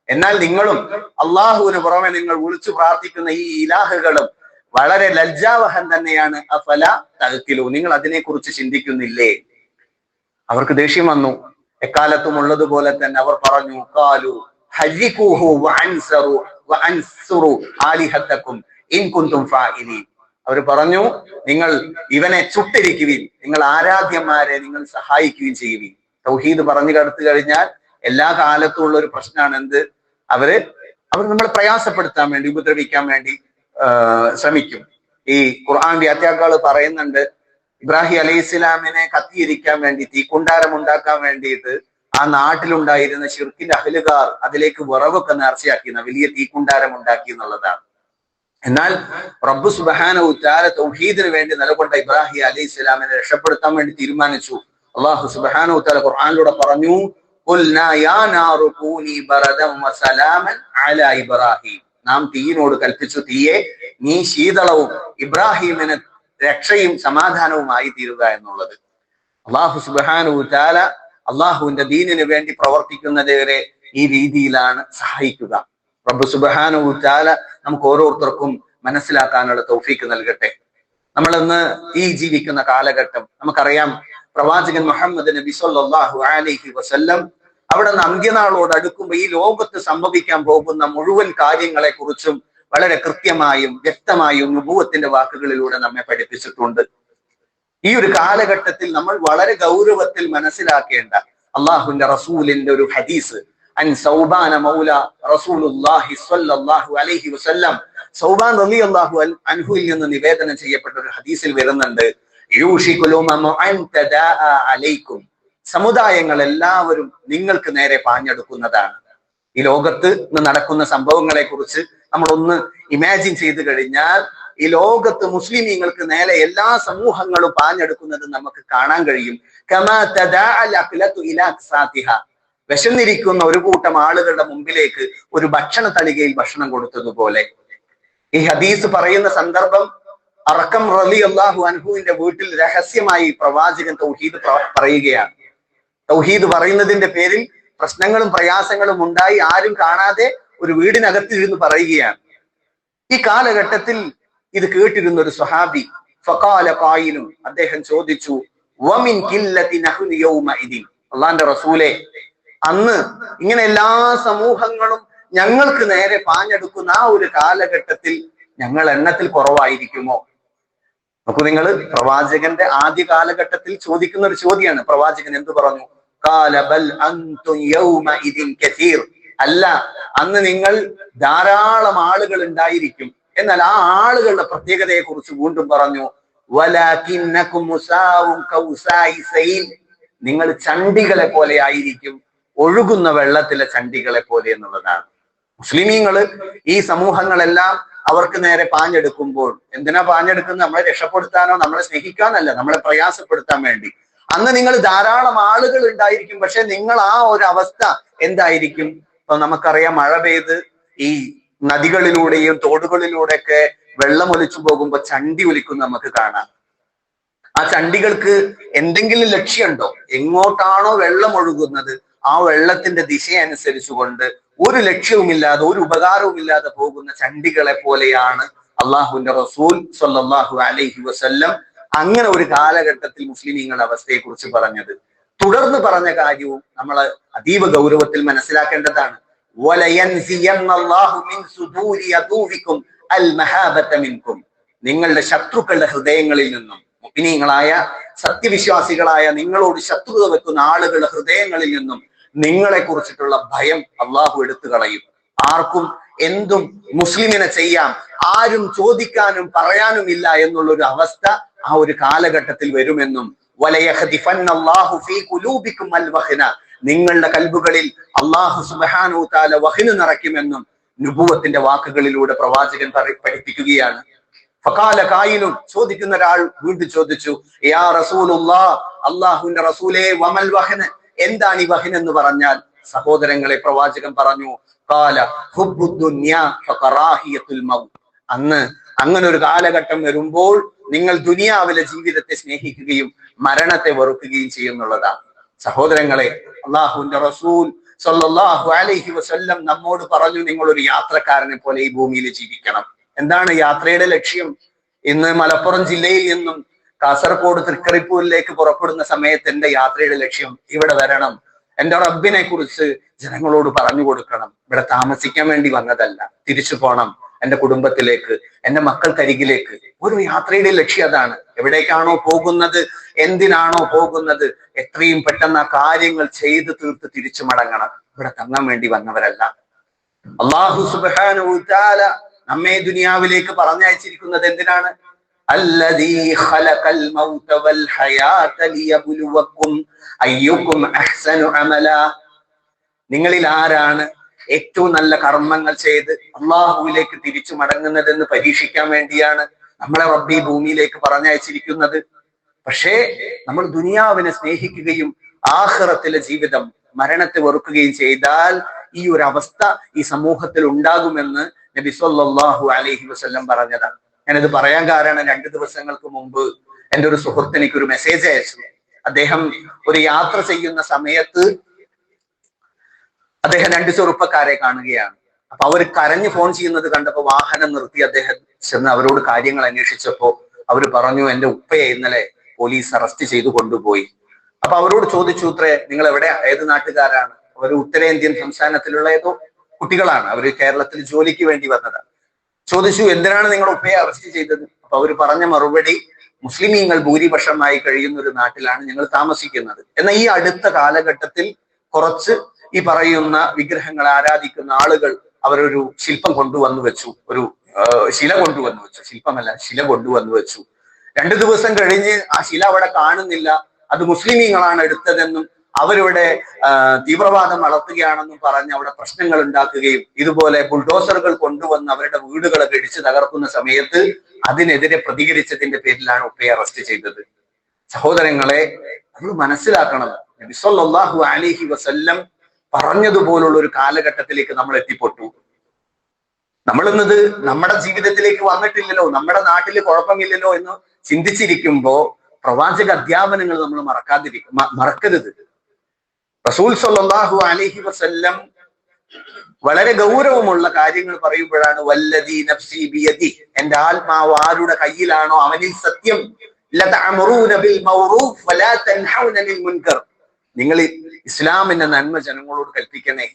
എന്നാൽ നിങ്ങളും അള്ളാഹുവിന് പുറമെ നിങ്ങൾ വിളിച്ചു പ്രാർത്ഥിക്കുന്ന ഈ ഇലാഹുകളും വളരെ ലജ്ജാവഹം തന്നെയാണ്. അഫല തഅഖിലൂൻ, നിങ്ങൾ അതിനെ കുറിച്ച് ചിന്തിക്കുന്നില്ലേ? അവർക്ക് ദേഷ്യം വന്നു. എക്കാലത്തും ഉള്ളതുപോലെ തന്നെ അവർ പറഞ്ഞു, ഖാലു ഹരിഖൂഹു വഅൻസുറു ആലിഹതകും ഇൻ കുൻതും ഫാഇലീൻ, അവർ പറഞ്ഞു, നിങ്ങൾ ഇവനെ ചുട്ടിരിക്കുവിൻ, നിങ്ങൾ ആരാധ്യന്മാരെ നിങ്ങൾ സഹായിക്കുകയും ചെയ്യുവിൻ. തൗഹീദ് പറഞ്ഞു കടത്തു കഴിഞ്ഞാൽ എല്ലാ കാലത്തും ഉള്ള ഒരു പ്രശ്നമാണ് എന്ത്? അവർ നമ്മളെ പ്രയാസപ്പെടുത്താൻ വേണ്ടി, ഉപദ്രവിക്കാൻ വേണ്ടി ശ്രമിക്കും. ഈ ഖുർആൻ വ്യാഖ്യാതാക്കൾ പറയുന്നുണ്ട്, ഇബ്രാഹിം അലൈഹിസ്സലാമിനെ കത്തിയിരിക്കാൻ വേണ്ടി, തീക്കുണ്ടാരം ഉണ്ടാക്കാൻ വേണ്ടിയിട്ട് ആ നാട്ടിലുണ്ടായിരുന്ന ശിർക്കിന്റെ അഹ്ലുകാർ അതിലേക്ക് വിറകൊക്കെ നേർച്ചയാക്കി, വലിയ തീക്കുണ്ടാരം ഉണ്ടാക്കി എന്നുള്ളതാണ്. എന്നാൽ റബ്ബ് സുബ്ഹാനഹു തആല തൗഹീദിന് വേണ്ടി നിലകൊണ്ട ഇബ്രാഹിം അലൈഹിസ്സലാമിനെ രക്ഷപ്പെടുത്താൻ വേണ്ടി തീരുമാനിച്ചു. അല്ലാഹു സുബ്ഹാനഹു തആല ഖുർആനിലൂടെ പറഞ്ഞു, ഖുൽനാ യാ നാറു കൂനി ബറദൻ വസലാമൻ അലാ ഇബ്രാഹിം, നാം തീയിനോട് കൽപ്പിച്ചു, തീയെ നീ ശീതളവും ഇബ്രാഹിമിന് രക്ഷയും സമാധാനവുമായി തീരുക എന്നുള്ളത്. അല്ലാഹു സുബ്ഹാനഹു തആല അള്ളാഹുവിന്റെ ദീനിന് വേണ്ടി പ്രവർത്തിക്കുന്നവരെ ഈ രീതിയിലാണ് സഹായിക്കുക. റബ്ബ് സുബ്ഹാനഹു തആല നമുക്ക് ഓരോരുത്തർക്കും മനസ്സിലാക്കാനുള്ള തൗഫീക്ക് നൽകട്ടെ. നമ്മൾ ഇന്ന് ഈ ജീവിക്കുന്ന കാലഘട്ടം നമുക്കറിയാം, പ്രവാചകൻ മുഹമ്മദ് നബി സ്വല്ലല്ലാഹു അലൈഹി വസല്ലം അവിടെ നിന്ന് അന്ത്യനാളോട് അടുക്കുമ്പോൾ ഈ ലോകത്ത് സംഭവിക്കാൻ പോകുന്ന മുഴുവൻ കാര്യങ്ങളെ കുറിച്ചും വളരെ കൃത്യമായും വ്യക്തമായും നുബുവത്തിന്റെ വാക്കുകളിലൂടെ നമ്മെ പഠിപ്പിച്ചിട്ടുണ്ട്. ഈ ഒരു കാലഘട്ടത്തിൽ നമ്മൾ വളരെ ഗൗരവത്തിൽ മനസ്സിലാക്കേണ്ട അള്ളാഹുവിന്റെ റസൂലിന്റെ ഒരു ഹദീസ്, അൻ സൗബാന മൗല റസൂലുള്ളാഹി സ്വല്ലല്ലാഹു അലൈഹി വസല്ലം, സൗബാൻ റളിയല്ലാഹു അൻഹുവിൽ നിന്ന് നിവേദനം ചെയ്യപ്പെട്ട ഒരു ഹദീസിൽ വരുന്നുണ്ട്, യൂഷികുൽ ഉമമു അൻ തദാഅ അലൈക്കും, സമുദായങ്ങൾ എല്ലാവരും നിങ്ങൾക്ക് നേരെ പാഞ്ഞെടുക്കുന്നതാണ്. ഈ ലോകത്ത് ഇന്ന് നടക്കുന്ന സംഭവങ്ങളെ കുറിച്ച് നമ്മൾ ഒന്ന് ഇമാജിൻ ചെയ്തു കഴിഞ്ഞാൽ ഈ ലോകത്ത് മുസ്ലിമീങ്ങൾക്ക് നേരെ എല്ലാ സമൂഹങ്ങളും പാഞ്ഞെടുക്കുന്നത് നമുക്ക് കാണാൻ കഴിയും. കമാ തദാഅൽ അഖ്ലതു ഇലാ അക്സാതിഹ, വിശന്നിരിക്കുന്ന ഒരു കൂട്ടം ആളുകളുടെ മുമ്പിലേക്ക് ഒരു ഭക്ഷണ തളികയിൽ ഭക്ഷണം കൊടുത്തതുപോലെ. ഈ ഹദീസ് പറയുന്ന സന്ദർഭം അർഖം റളിയല്ലാഹു അൻഹുവിന്റെ വീട്ടിൽ രഹസ്യമായി പ്രവാചകൻ തൗഹീദ് പറയുകയാണ്. തൗഹീദ് പറയുന്നതിന്റെ പേരിൽ പ്രശ്നങ്ങളും പ്രയാസങ്ങളും ഉണ്ടായി ആരും കാണാതെ ഒരു വീടിനകത്തിരുന്ന് പറയുകയാണ്. ഈ കാലഘട്ടത്തിൽ ഇത് കേട്ടിരുന്ന ഒരു സ്വഹാബി, ഫഖാല ഖായിലും, അദ്ദേഹം ചോദിച്ചു, വമിൻ ഖില്ലതി നഹ്നു യൗമഇദിൻ, അല്ലാഹുവിന്റെ റസൂലേ, അന്ന് ഇങ്ങനെ എല്ലാ സമൂഹങ്ങളും ഞങ്ങൾക്ക് നേരെ പാഞ്ഞെടുക്കുന്ന ആ ഒരു കാലഘട്ടത്തിൽ ഞങ്ങൾ എണ്ണത്തിൽ കുറവായിരിക്കുമോ? നോക്കൂ നിങ്ങൾ, പ്രവാചകന്റെ ആദ്യ കാലഘട്ടത്തിൽ ചോദിക്കുന്ന ഒരു ചോദ്യമാണ്. പ്രവാചകൻ എന്ത് പറഞ്ഞു? ഖാല ബൽ അൻതും യൗമഇദിൻ കസീർ, അല്ല, അന്ന് നിങ്ങൾ ധാരാളം ആളുകൾ ഉണ്ടായിരിക്കും. എന്നാൽ ആ ആളുകളുടെ പ്രത്യേകതയെ കുറിച്ച് വീണ്ടും പറഞ്ഞു, വലാകിന്നകും മുസാഉൻ കൗസായി സൈൽ, നിങ്ങൾ ചണ്ടികളെ പോലെ ആയിരിക്കും, ഒഴുകുന്ന വെള്ളത്തിലെ ചണ്ടികളെ പോലെ എന്നുള്ളതാണ്. മുസ്ലിമീങ്ങള് ഈ സമൂഹങ്ങളെല്ലാം അവർക്ക് നേരെ പാഞ്ഞെടുക്കുമ്പോൾ, എന്തിനാ പാഞ്ഞെടുക്കുന്നത്? നമ്മളെ രക്ഷപ്പെടുത്താനോ നമ്മളെ സ്നേഹിക്കാനല്ല, നമ്മളെ പ്രയാസപ്പെടുത്താൻ വേണ്ടി. അന്ന് നിങ്ങൾ ധാരാളം ആളുകൾ ഉണ്ടായിരിക്കും, പക്ഷെ നിങ്ങൾ ആ ഒരു അവസ്ഥ എന്തായിരിക്കും? ഇപ്പൊ നമുക്കറിയാം, മഴ പെയ്ത് ഈ നദികളിലൂടെയും തോടുകളിലൂടെയൊക്കെ വെള്ളം ഒലിച്ചു പോകുമ്പോ ചണ്ടി ഒലിക്കും നമുക്ക് കാണാം. ആ ചണ്ടികൾക്ക് എന്തെങ്കിലും ലക്ഷ്യമുണ്ടോ? എങ്ങോട്ടാണോ വെള്ളം ഒഴുകുന്നത് ആ വെള്ളത്തിന്റെ ദിശയനുസരിച്ചുകൊണ്ട് ഒരു ലക്ഷ്യവുമില്ലാതെ ഒരു ഉപകാരവുമില്ലാതെ പോകുന്ന ചണ്ടികളെ പോലെയാണ് അള്ളാഹുവിന്റെ റസൂൽ സ്വല്ലല്ലാഹു അലൈഹി വസല്ലം അങ്ങനെ ഒരു കാലഘട്ടത്തിൽ മുസ്ലിമീങ്ങളുടെ അവസ്ഥയെ കുറിച്ച് പറഞ്ഞത്. തുടർന്ന് പറഞ്ഞ കാര്യവും നമ്മൾ അതീവ ഗൗരവത്തിൽ മനസ്സിലാക്കേണ്ടതാണ്. നിങ്ങളുടെ ശത്രുക്കളുടെ ഹൃദയങ്ങളിൽ നിന്നും, മുഅ്മിനീങ്ങളായ സത്യവിശ്വാസികളായ നിങ്ങളോട് ശത്രുത വെക്കുന്ന ആളുകളുടെ ഹൃദയങ്ങളിൽ നിന്നും നിങ്ങളെ കുറിച്ചിട്ടുള്ള ഭയം അള്ളാഹു എടുത്തു കളയും. ആർക്കും എന്തും മുസ്ലിമിനെ ചെയ്യാം, ആരും ചോദിക്കാനും പറയാനുമില്ല എന്നുള്ളൊരു അവസ്ഥ ആ ഒരു കാലഘട്ടത്തിൽ വരുമെന്നും നിങ്ങളുടെ കൽബുകളിൽ അള്ളാഹു സുബ്ഹാനഹു വ തആല വഹ്ന് നിറയ്ക്കുമെന്നും നുബുവത്തിന്റെ വാക്കുകളിലൂടെ പ്രവാചകൻ പഠിപ്പിക്കുകയാണ്. ഫഖാല ഖായിലുൻ, ചോദിക്കുന്ന ഒരാൾ വീണ്ടും ചോദിച്ചു, യാ റസൂലുള്ളാഹ്, അല്ലാഹുവിന്റെ റസൂലേ, വമൽ വഹ്ന്, എന്താണ് ഈ വഹ്ൻ എന്ന് പറഞ്ഞാൽ? സഹോദരങ്ങളെ, പ്രവാചകൻ പറഞ്ഞു, ഖാല ഹുബ്ബുദ് ദുനിയ ഫഖറാഹിയത്തുൽ മൗത്ത്. അന്ന് അങ്ങനെ ഒരു കാലഘട്ടം വരുമ്പോൾ നിങ്ങൾ ദുനിയാവിലെ ജീവിതത്തെ സ്നേഹിക്കുകയും മരണത്തെ വെറുക്കുകയും ചെയ്യുന്നുള്ളതാണ്. സഹോദരങ്ങളെ, അള്ളാഹുവിന്റെ റസൂൽ സ്വല്ലല്ലാഹു അലൈഹി വസല്ലം നമ്മോട് പറഞ്ഞു, നിങ്ങൾ ഒരു യാത്രക്കാരനെ പോലെ ഈ ഭൂമിയിൽ ജീവിക്കണം. എന്താണ് യാത്രയുടെ ലക്ഷ്യം? ഇന്ന് മലപ്പുറം ജില്ലയിൽ നിന്നും കാസർഗോഡ് തൃക്കരിപ്പൂരിലേക്ക് പുറപ്പെടുന്ന സമയത്ത് എന്റെ യാത്രയുടെ ലക്ഷ്യം ഇവിടെ വരണം, എന്റെ റബ്ബിനെ കുറിച്ച് ജനങ്ങളോട് പറഞ്ഞു കൊടുക്കണം, ഇവിടെ താമസിക്കാൻ വേണ്ടി വന്നതല്ല, തിരിച്ചു പോണം എന്റെ കുടുംബത്തിലേക്ക്, എന്റെ മക്കൾക്കരികിലേക്ക്. ഒരു യാത്രയുടെ ലക്ഷ്യം അതാണ്. എവിടേക്കാണോ പോകുന്നത്, എന്തിനാണോ പോകുന്നത്, എത്രയും പെട്ടെന്ന് ആ കാര്യങ്ങൾ ചെയ്ത് തീർത്ത് തിരിച്ചു മടങ്ങണം. ഇവിടെ തങ്ങാൻ വേണ്ടി വന്നവരല്ല. അല്ലാഹു സുബ്ഹാനഹു വ തആല നമ്മെ ദുനിയാവിലേക്ക് പറഞ്ഞയച്ചിരിക്കുന്നത് എന്തിനാണ്? അല്ലദീ ഖലഖൽ മൗത വൽ ഹയാത ലിയബ്ലുവക്കും അയ്യുക്കും അഹ്സനു അമലാ. നിങ്ങളിൽ ആരാണ് ഏറ്റവും നല്ല കർമ്മങ്ങൾ ചെയ്ത് അള്ളാഹുവിലേക്ക് തിരിച്ചു മടങ്ങുന്നതെന്ന് പരീക്ഷിക്കാൻ വേണ്ടിയാണ് നമ്മളെ റബ്ബി ഭൂമിയിലേക്ക് പറഞ്ഞയച്ചിരിക്കുന്നത്. പക്ഷേ നമ്മൾ ദുനിയാവിനെ സ്നേഹിക്കുകയും ആഖിറത്തിലെ ജീവിതം, മരണത്തെ വെറുക്കുകയും ചെയ്താൽ ഈ ഒരു അവസ്ഥ ഈ സമൂഹത്തിൽ ഉണ്ടാകുമെന്ന് നബി സല്ലല്ലാഹു അലൈഹി വസല്ലം പറഞ്ഞതാണ്. ഞാനിത് പറയാൻ കാരണം, 2 ദിവസങ്ങൾക്ക് മുമ്പ് എൻ്റെ ഒരു സുഹൃത്ത് എനിക്ക് ഒരു മെസ്സേജ് അയച്ചു. അദ്ദേഹം ഒരു യാത്ര ചെയ്യുന്ന സമയത്ത് അദ്ദേഹം 2 ചെറുപ്പക്കാരെ കാണുകയാണ്. അപ്പൊ അവർ കരഞ്ഞു ഫോൺ ചെയ്യുന്നത് കണ്ടപ്പോ വാഹനം നിർത്തി അദ്ദേഹം ചെന്ന് അവരോട് കാര്യങ്ങൾ അന്വേഷിച്ചപ്പോ അവർ പറഞ്ഞു, എന്റെ ഉപ്പയെ ഇന്നലെ പോലീസ് അറസ്റ്റ് ചെയ്തു കൊണ്ടുപോയി. അപ്പൊ അവരോട് ചോദിച്ചു, നിങ്ങൾ എവിടെ, ഏത് നാട്ടുകാരാണ്? അവർ ഉത്തരേന്ത്യൻ സംസ്ഥാനത്തിലുള്ള ഏതോ കുട്ടികളാണ്, അവർ കേരളത്തിൽ ജോലിക്ക് വേണ്ടി വന്നതാണ്. ചോദിച്ചു, എന്തിനാണ് നിങ്ങളുടെ ഉപ്പയെ അറസ്റ്റ് ചെയ്തത്? അപ്പൊ അവർ പറഞ്ഞ മറുപടി, മുസ്ലിമീങ്ങൾ ഭൂരിപക്ഷമായി കഴിയുന്ന ഒരു നാട്ടിലാണ് ഞങ്ങൾ താമസിക്കുന്നത്. എന്നാൽ ഈ അടുത്ത കാലഘട്ടത്തിൽ കുറച്ച് ഈ പറയുന്ന വിഗ്രഹങ്ങളെ ആരാധിക്കുന്ന ആളുകൾ അവരൊരു ശില്പം കൊണ്ടുവന്നു വെച്ചു, ഒരു ശില കൊണ്ടുവന്നു വെച്ചു, ശില്പമല്ല ശില കൊണ്ടുവന്നു വെച്ചു. 2 ദിവസം കഴിഞ്ഞ് ആ ശില അവിടെ കാണുന്നില്ല, അത് മുസ്ലിമീങ്ങളാണ് എടുത്തതെന്നും അവരിവിടെ തീവ്രവാദം വളർത്തുകയാണെന്നും പറഞ്ഞ് അവിടെ പ്രശ്നങ്ങൾ ഉണ്ടാക്കുകയും ഇതുപോലെ ബുൾഡോസറുകൾ കൊണ്ടുവന്ന് അവരുടെ വീടുകളൊക്കെ ഇടിച്ചു തകർക്കുന്ന സമയത്ത് അതിനെതിരെ പ്രതികരിച്ചതിന്റെ പേരിലാണ് ഉപ്പയെ അറസ്റ്റ് ചെയ്തത്. സഹോദരങ്ങളെ, നമ്മൾ മനസ്സിലാക്കണം, നബി സല്ലല്ലാഹു അലൈഹി വസല്ലം പറഞ്ഞതുപോലുള്ള ഒരു കാലഘട്ടത്തിലേക്ക് നമ്മൾ എത്തിപ്പെട്ടു. നമ്മൾ ഇന്നത് നമ്മുടെ ജീവിതത്തിലേക്ക് വന്നിട്ടില്ലല്ലോ, നമ്മുടെ നാട്ടിൽ കുഴപ്പമില്ലല്ലോ എന്ന് ചിന്തിച്ചിരിക്കുമ്പോ പ്രവാചക അധ്യാപനങ്ങൾ നമ്മൾ മറക്കരുത്. റസൂൽ സ്വല്ലല്ലാഹു അലൈഹി വസല്ലം വളരെ ഗൗരവമുള്ള കാര്യങ്ങൾ പറയുമ്പോഴാണ് വല്ലദീ നഫ്സി ബിയദി, എന്റെ ആത്മാവ് ആരുടെ കയ്യിലാണോ അവനിൽ സത്യം, ലതഅമുറൂന ബിൽ മഅറൂഫ് വലാ തൻഹൗന അനിൽ മുൻകർ. നിങ്ങൾ ഇസ്ലാമിന്റെ നന്മ ജനങ്ങളോട് കൽപ്പിക്കണേ,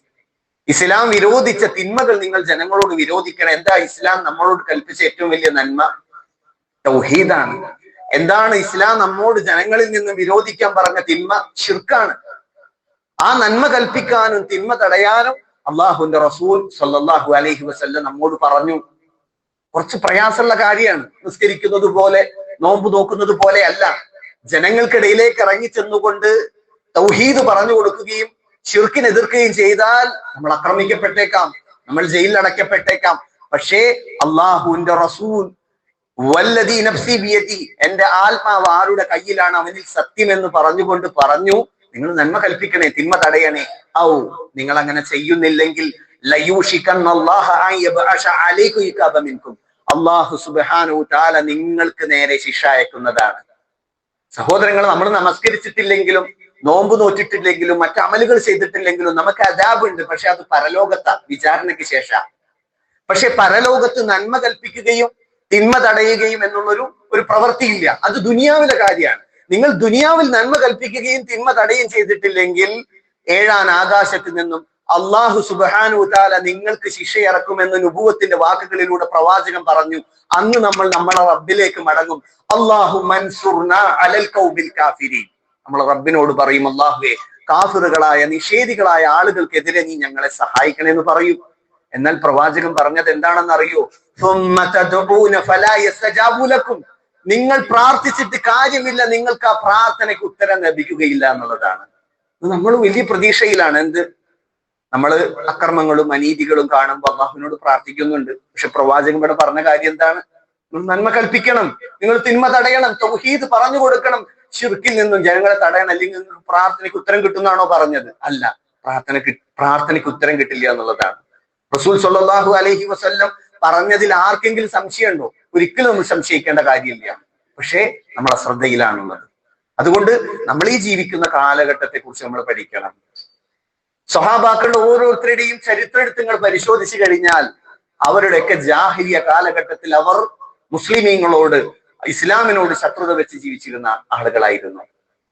ഇസ്ലാം വിരോധിച്ച തിന്മകൾ നിങ്ങൾ ജനങ്ങളോട് വിരോധിക്കണം. എന്താ ഇസ്ലാം നമ്മളോട് കൽപ്പിച്ച ഏറ്റവും വലിയ നന്മ? തൗഹീദാണ്. എന്താണ് ഇസ്ലാം നമ്മോട് ജനങ്ങളിൽ നിന്ന് വിരോധിക്കാൻ പറഞ്ഞ തിന്മ? ശിർക്കാണ്. ആ നന്മ കൽപ്പിക്കാനും തിന്മ തടയാനും അള്ളാഹുവിന്റെ റസൂൽ സ്വല്ലല്ലാഹു അലൈഹി വസല്ലം നമ്മോട് പറഞ്ഞു. കുറച്ച് പ്രയാസമുള്ള കാര്യമാണ്. നിസ്കരിക്കുന്നത് പോലെ നോമ്പ് നോക്കുന്നത് പോലെ അല്ല. ജനങ്ങൾക്കിടയിലേക്ക് ഇറങ്ങി ചെന്നുകൊണ്ട് തൗഹീദ് പറഞ്ഞു കൊടുക്കുകയും ശിർക്കിനെ എതിർക്കുകയും ചെയ്താൽ നമ്മൾ ആക്രമിക്കപ്പെട്ടേക്കാം, നമ്മൾ ജയിലിൽ അടയ്ക്കപ്പെട്ടേക്കാം. പക്ഷേ അള്ളാഹുവിന്റെ റസൂൽ വല്ലദീ നഫ്സി ബിയദി, എന്റെ ആത്മാവ് ആരുടെ കയ്യിലാണ് അവനിൽ സത്യം എന്ന് പറഞ്ഞുകൊണ്ട് പറഞ്ഞു, നിങ്ങൾ നന്മ കൽപ്പിക്കണേ, തിന്മ തടയണേ. ഔ, നിങ്ങൾ അങ്ങനെ ചെയ്യുന്നില്ലെങ്കിൽ അള്ളാഹു സുബ്ഹാനഹു തആല നിങ്ങൾക്ക് നേരെ ശിക്ഷ അയക്കുന്നതാണ്. സഹോദരങ്ങൾ, നമ്മൾ നമസ്കരിച്ചിട്ടില്ലെങ്കിലും നോമ്പ് നോറ്റിട്ടില്ലെങ്കിലും മറ്റു അമലുകൾ ചെയ്തിട്ടില്ലെങ്കിലും നമുക്ക് അദാബ് ഉണ്ട്. പക്ഷെ അത് പരലോകത്താ, വിചാരണയ്ക്ക് ശേഷം. പക്ഷെ പരലോകത്ത് നന്മ കൽപ്പിക്കുകയും തിന്മ തടയുകയും എന്നുള്ളൊരു പ്രവൃത്തിയില്ല. അത് ദുനിയാവിലെ കാര്യമാണ്. നിങ്ങൾ ദുനിയാവിൽ നന്മ കൽപ്പിക്കുകയും തിന്മ തടയുകയും ചെയ്തിട്ടില്ലെങ്കിൽ ഏഴാൻ ആകാശത്ത് നിന്നും അള്ളാഹു സുബ്ഹാനഹു തആല നിങ്ങൾക്ക് ശിക്ഷയിറക്കുമെന്ന് നുബുവത്തിന്റെ വാക്കുകളിലൂടെ പ്രവാചകൻ പറഞ്ഞു. അന്ന് നമ്മൾ നമ്മളെ റബ്ബിലേക്ക് മടങ്ങും. അല്ലാഹു മൻസുർനാ അലൽ ഖൗമിൽ കാഫിരീൻ. നമ്മൾ റബ്ബിനോട് പറയും, അല്ലാഹുവേ, കാഫിറുകളായ നിഷേധികളായ ആളുകൾക്കെതിരെ നീ ഞങ്ങളെ സഹായിക്കണമെന്ന് പറയും. എന്നാൽ പ്രവാചകൻ പറഞ്ഞത് എന്താണെന്ന് അറിയോ? നിങ്ങൾ പ്രാർത്ഥിച്ചിട്ട് കാര്യമില്ല, നിങ്ങൾക്ക് ആ പ്രാർത്ഥനയ്ക്ക് ഉത്തരം ലഭിക്കുകയില്ല എന്നുള്ളതാണ്. നമ്മൾ വലിയ പ്രതീക്ഷയിലാണ്. എന്ത്? നമ്മൾ അക്രമങ്ങളും അനീതികളും കാണുമ്പോൾ അള്ളാഹുവിനോട് പ്രാർത്ഥിക്കുന്നുണ്ട്. പക്ഷെ പ്രവാചകൻ ഇവിടെ പറഞ്ഞ കാര്യം എന്താണ്? നിങ്ങൾ നന്മ കൽപ്പിക്കണം, നിങ്ങൾ തിന്മ തടയണം, തൗഹീദ് പറഞ്ഞു കൊടുക്കണം, ശിർക്കിൽ നിന്നും ജനങ്ങളെ തടയണം, അല്ലെങ്കിൽ പ്രാർത്ഥനയ്ക്ക് ഉത്തരം കിട്ടുന്നാണോ പറഞ്ഞത്? അല്ല, പ്രാർത്ഥനയ്ക്ക് ഉത്തരം കിട്ടില്ല എന്നുള്ളതാണ്. റസൂൽ സ്വല്ലല്ലാഹു അലൈഹി വസല്ലം പറഞ്ഞതിൽ ആർക്കെങ്കിലും സംശയമുണ്ടോ? ഒരിക്കലും നമ്മൾ സംശയിക്കേണ്ട കാര്യമില്ല. പക്ഷേ നമ്മൾ അശ്രദ്ധയിലാണുള്ളത്. അതുകൊണ്ട് നമ്മൾ ഈ ജീവിക്കുന്ന കാലഘട്ടത്തെ കുറിച്ച് നമ്മൾ പഠിക്കണം. സ്വഹാബാക്കളുടെ ഓരോരുത്തരുടെയും ചരിത്രം എടുത്ത് നിങ്ങൾ പരിശോധിച്ചു കഴിഞ്ഞാൽ അവരുടെയൊക്കെ ജാഹിലിയ കാലഘട്ടത്തിൽ അവർ മുസ്ലിമീങ്ങളോട്, ഇസ്ലാമിനോട് ശത്രുത വെച്ച് ജീവിച്ചിരുന്ന ആളുകളായിരുന്നു.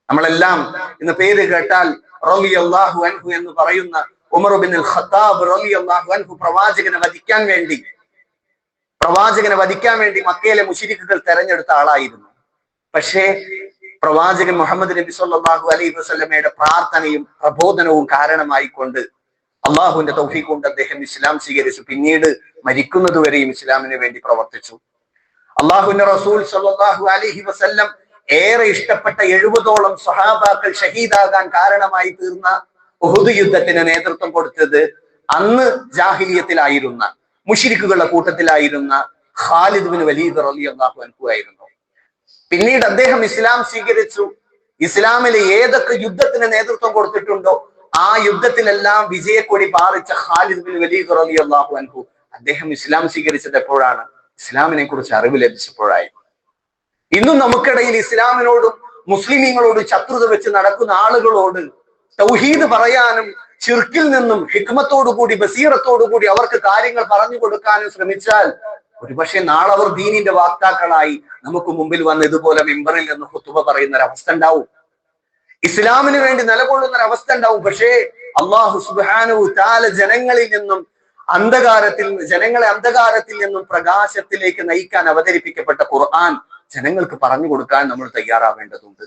നമ്മളെല്ലാം ഇന്ന് പേര് കേട്ടാൽ റളിയല്ലാഹു അൻഹു എന്ന് പറയുന്ന ഉമർ ഇബ്നുൽ ഖത്താബ് റളിയല്ലാഹു അൻഹു പ്രവാചകനെ വധിക്കാൻ വേണ്ടി മക്കയിലെ മുശ്രിക്കുകൾ തെരഞ്ഞെടുത്ത ആളായിരുന്നു. പക്ഷേ പ്രവാചകൻ മുഹമ്മദ് നബി സല്ലല്ലാഹു അലൈഹി വസല്ലമയുടെ പ്രാർത്ഥനയും പ്രബോധനവും കാരണമായിക്കൊണ്ട് അള്ളാഹുവിന്റെ തൗഫീഖ് കൊണ്ട് അദ്ദേഹം ഇസ്ലാം സ്വീകരിച്ചു. പിന്നീട് മരിക്കുന്നതുവരെയും ഇസ്ലാമിന് വേണ്ടി പ്രവർത്തിച്ചു. അള്ളാഹുവിന്റെ റസൂൽ സല്ലല്ലാഹു അലൈഹി വസല്ലം ഏറെ ഇഷ്ടപ്പെട്ട 70ഓളം സ്വഹാബാക്കൾ ഷഹീദാകാൻ കാരണമായി തീർന്ന ഉഹുദ് യുദ്ധത്തിന് നേതൃത്വം കൊടുത്തത് അന്ന് ജാഹിലിയത്തിലായിരുന്ന മുശ്രിക്കുകളുടെ കൂട്ടത്തിലായിരുന്ന ഖാലിദ് ബിൻ വലീദ് റളിയല്ലാഹു അൻഹു ആയിരുന്നു. പിന്നീട് അദ്ദേഹം ഇസ്ലാം സ്വീകരിച്ചു. ഇസ്ലാമിലെ ഏതൊക്കെ യുദ്ധത്തിന് നേതൃത്വം കൊടുത്തിട്ടുണ്ടോ ആ യുദ്ധത്തിലെല്ലാം വിജയക്കൊടി പാറിച്ച ഖാലിദ് ബിൻ വലീദ് റളിയല്ലാഹു അൻഹു അദ്ദേഹം ഇസ്ലാം സ്വീകരിച്ചത് എപ്പോഴാണ്? ഇസ്ലാമിനെ കുറിച്ച് അറിവ് ലഭിച്ചപ്പോഴായി. ഇന്നും നമുക്കിടയിൽ ഇസ്ലാമിനോടും മുസ്ലിമീങ്ങളോടും ശത്രുത വെച്ച് നടക്കുന്ന ആളുകളോട് തൗഹീദ് പറയാനും ശിർക്കിൽ നിന്നും ഹിക്മത്തോടുകൂടി ബസീറത്തോടുകൂടി അവർക്ക് കാര്യങ്ങൾ പറഞ്ഞു കൊടുക്കാനും ശ്രമിച്ചാൽ ഒരുപക്ഷെ നാളെ അവർ ദീനിന്റെ വാക്താക്കളായി നമുക്ക് മുമ്പിൽ വന്ന് ഇതുപോലെ മിമ്പറിൽ നിന്ന് ഖുതുബ പറയുന്ന ഒരവസ്ഥ ഉണ്ടാവും. ഇസ്ലാമിന് വേണ്ടി നിലകൊള്ളുന്ന ഒരവസ്ഥ ഉണ്ടാവും. പക്ഷേ അല്ലാഹു സുബ്ഹാനഹു തആല ജനങ്ങളെ അന്ധകാരത്തിൽ നിന്നും പ്രകാശത്തിലേക്ക് നയിക്കാൻ അവതരിപ്പിക്കപ്പെട്ട ഖുർആൻ ജനങ്ങൾക്ക് പറഞ്ഞു കൊടുക്കാൻ നമ്മൾ തയ്യാറാവേണ്ടതുണ്ട്.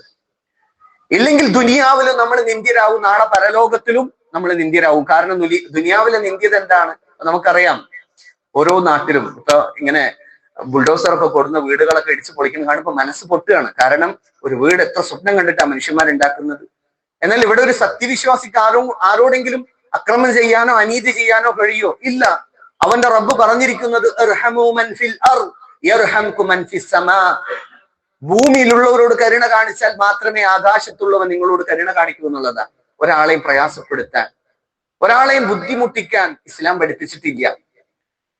ഇല്ലെങ്കിൽ ദുനിയാവിലും നമ്മൾ നിന്ദ്യരാകും, നാളെ പരലോകത്തിലും നമ്മൾ നിന്ദ്യരാകും. കാരണം ദുനിയാവിലെ നിന്ദ്യത എന്താണ് നമുക്കറിയാം. ഓരോ നാട്ടിലും ഇപ്പൊ ഇങ്ങനെ ബുൾഡോസറൊക്കെ കൊടുന്ന വീടുകളൊക്കെ ഇടിച്ചു പൊളിക്കുന്ന കാണുമ്പോൾ മനസ്സ് പൊട്ടുകയാണ്. കാരണം ഒരു വീട് എത്ര സ്വപ്നം കണ്ടിട്ടാണ് മനുഷ്യന്മാരുണ്ടാക്കുന്നത്. എന്നാൽ ഇവിടെ ഒരു സത്യവിശ്വാസിക്ക് ആരോടെങ്കിലും അക്രമം ചെയ്യാനോ അനീതി ചെയ്യാനോ കഴിയോ? ഇല്ല. അവന്റെ റബ്ബ് പറഞ്ഞിരിക്കുന്നത് ഭൂമിയിലുള്ളവരോട് കരുണ കാണിച്ചാൽ മാത്രമേ ആകാശത്തുള്ളവൻ നിങ്ങളോട് കരുണ കാണിക്കൂ എന്നുള്ളതാ. ഒരാളെയും പ്രയാസപ്പെടുത്താൻ, ഒരാളെയും ബുദ്ധിമുട്ടിക്കാൻ ഇസ്ലാം പഠിപ്പിച്ചിട്ടില്ല.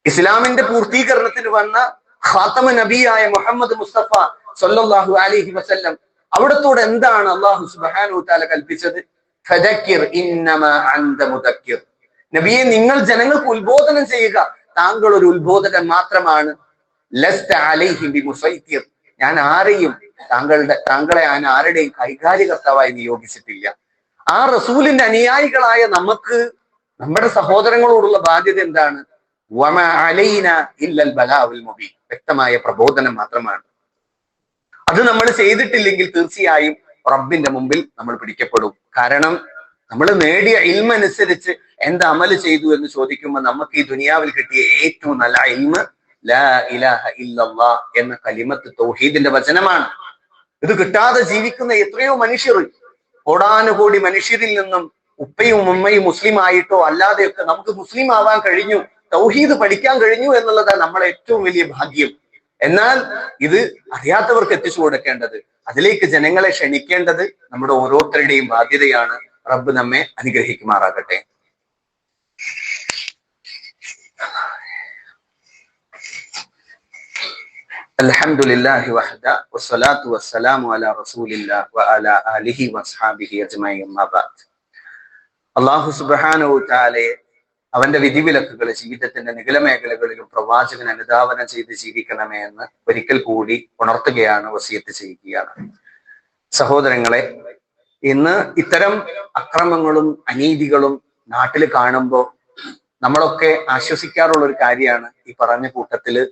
ഇസ്ലാമിന്റെ പൂർത്തീകരണത്തിന് വന്ന ഖാതമ നബിയായ മുഹമ്മദ് മുസ്തഫ സല്ലല്ലാഹു അലൈഹി വസല്ലം അവിടത്തോട് എന്താണ് അല്ലാഹു സുബ്ഹാനഹു തആല കൽപ്പിച്ചത്? ഫദക്കിർ ഇന്നമാ അൻത മുദക്കിർ. നബിയെ, നിങ്ങൾ ജനങ്ങൾക്ക് ഉത്ബോധനം ചെയ്യുക, താങ്കൾ ഒരു ഉത്ബോധകൻ മാത്രമാണ്. ലസ്ത അലൈഹിം ബിമുസൈത്തിർ. ഞാൻ ആരെയും താങ്കളെ ഞാൻ ആരുടെയും കൈകാര്യകർത്താവായി നിയോഗിച്ചിട്ടില്ല. ആ റസൂലിന്റെ അനുയായികളായ നമുക്ക് നമ്മുടെ സഹോദരങ്ങളോടുള്ള ബാധ്യത എന്താണ്? വമാ അലൈന ഇല്ലൽ ബലാഉൽ മുബീൻ. വ്യക്തമായ പ്രബോധനം മാത്രമാണ്. അത് നമ്മൾ ചെയ്തിട്ടില്ലെങ്കിൽ തീർച്ചയായും റബ്ബിന്റെ മുമ്പിൽ നമ്മൾ പിടിക്കപ്പെടും. കാരണം നമ്മൾ നേടിയ ഇൽമ അനുസരിച്ച് എന്ത് അമല് ചെയ്തു എന്ന് ചോദിക്കുമ്പോൾ നമുക്ക് ഈ ദുനിയാവിൽ കിട്ടിയ ഏറ്റവും നല്ല ഇൽമ് ലാ ഇലാഹ ഇല്ലല്ലാഹ് എന്ന കലിമത്ത് തൗഹീദിന്റെ വചനമാണ്. ഇത് കിട്ടാതെ ജീവിക്കുന്ന എത്രയോ മനുഷ്യർ, കോടാനുകോടി മനുഷ്യരിൽ നിന്നും ഉപ്പയും ഉമ്മയും മുസ്ലിം ആയിട്ടോ അല്ലാതെയൊക്കെ നമുക്ക് മുസ്ലിം ആവാൻ കഴിഞ്ഞു. തൗഹീദ് പഠിക്കാൻ കഴിഞ്ഞു എന്നുള്ളതാണ് നമ്മളെ ഏറ്റവും വലിയ ഭാഗ്യം. എന്നാൽ ഇത് അറിയാത്തവർക്ക് എത്തിച്ചു കൊടുക്കേണ്ടത്, അതിലേക്ക് ജനങ്ങളെ ക്ഷണിക്കേണ്ടത് നമ്മുടെ ഓരോരുത്തരുടെയും ബാധ്യതയാണ്. റബ്ബ് നമ്മെ അനുഗ്രഹിക്കുമാറാകട്ടെ. അൽഹംദുലില്ലാഹി വഹദ വസ്സലാത്തു വസ്സലാമു അലാ റസൂലില്ലാഹി വഅലാ ആലിഹി വസ്ഹാബിഹി അജ്മഈൻ. അമ്മാ ബഅദ്. അല്ലാഹു സുബ്ഹാനഹു വതആലയെ അവന്റെ വിധിവിലക്കുകൾ ജീവിതത്തിന്റെ നിഖില മേഖലകളിലും പ്രവാചകൻ അനുധാവനം ചെയ്ത് ജീവിക്കണമേ എന്ന് ഒരിക്കൽ കൂടി ഉണർത്തുകയാണ്, വസിയത്ത് ചെയ്യുകയാണ്. സഹോദരങ്ങളെ, ഇന്ന് ഇത്തരം അക്രമങ്ങളും അനീതികളും നാട്ടിൽ കാണുമ്പോൾ നമ്മളൊക്കെ ആശ്വസിക്കാറുള്ള ഒരു കാര്യമാണ്, ഈ പറഞ്ഞ കൂട്ടത്തില്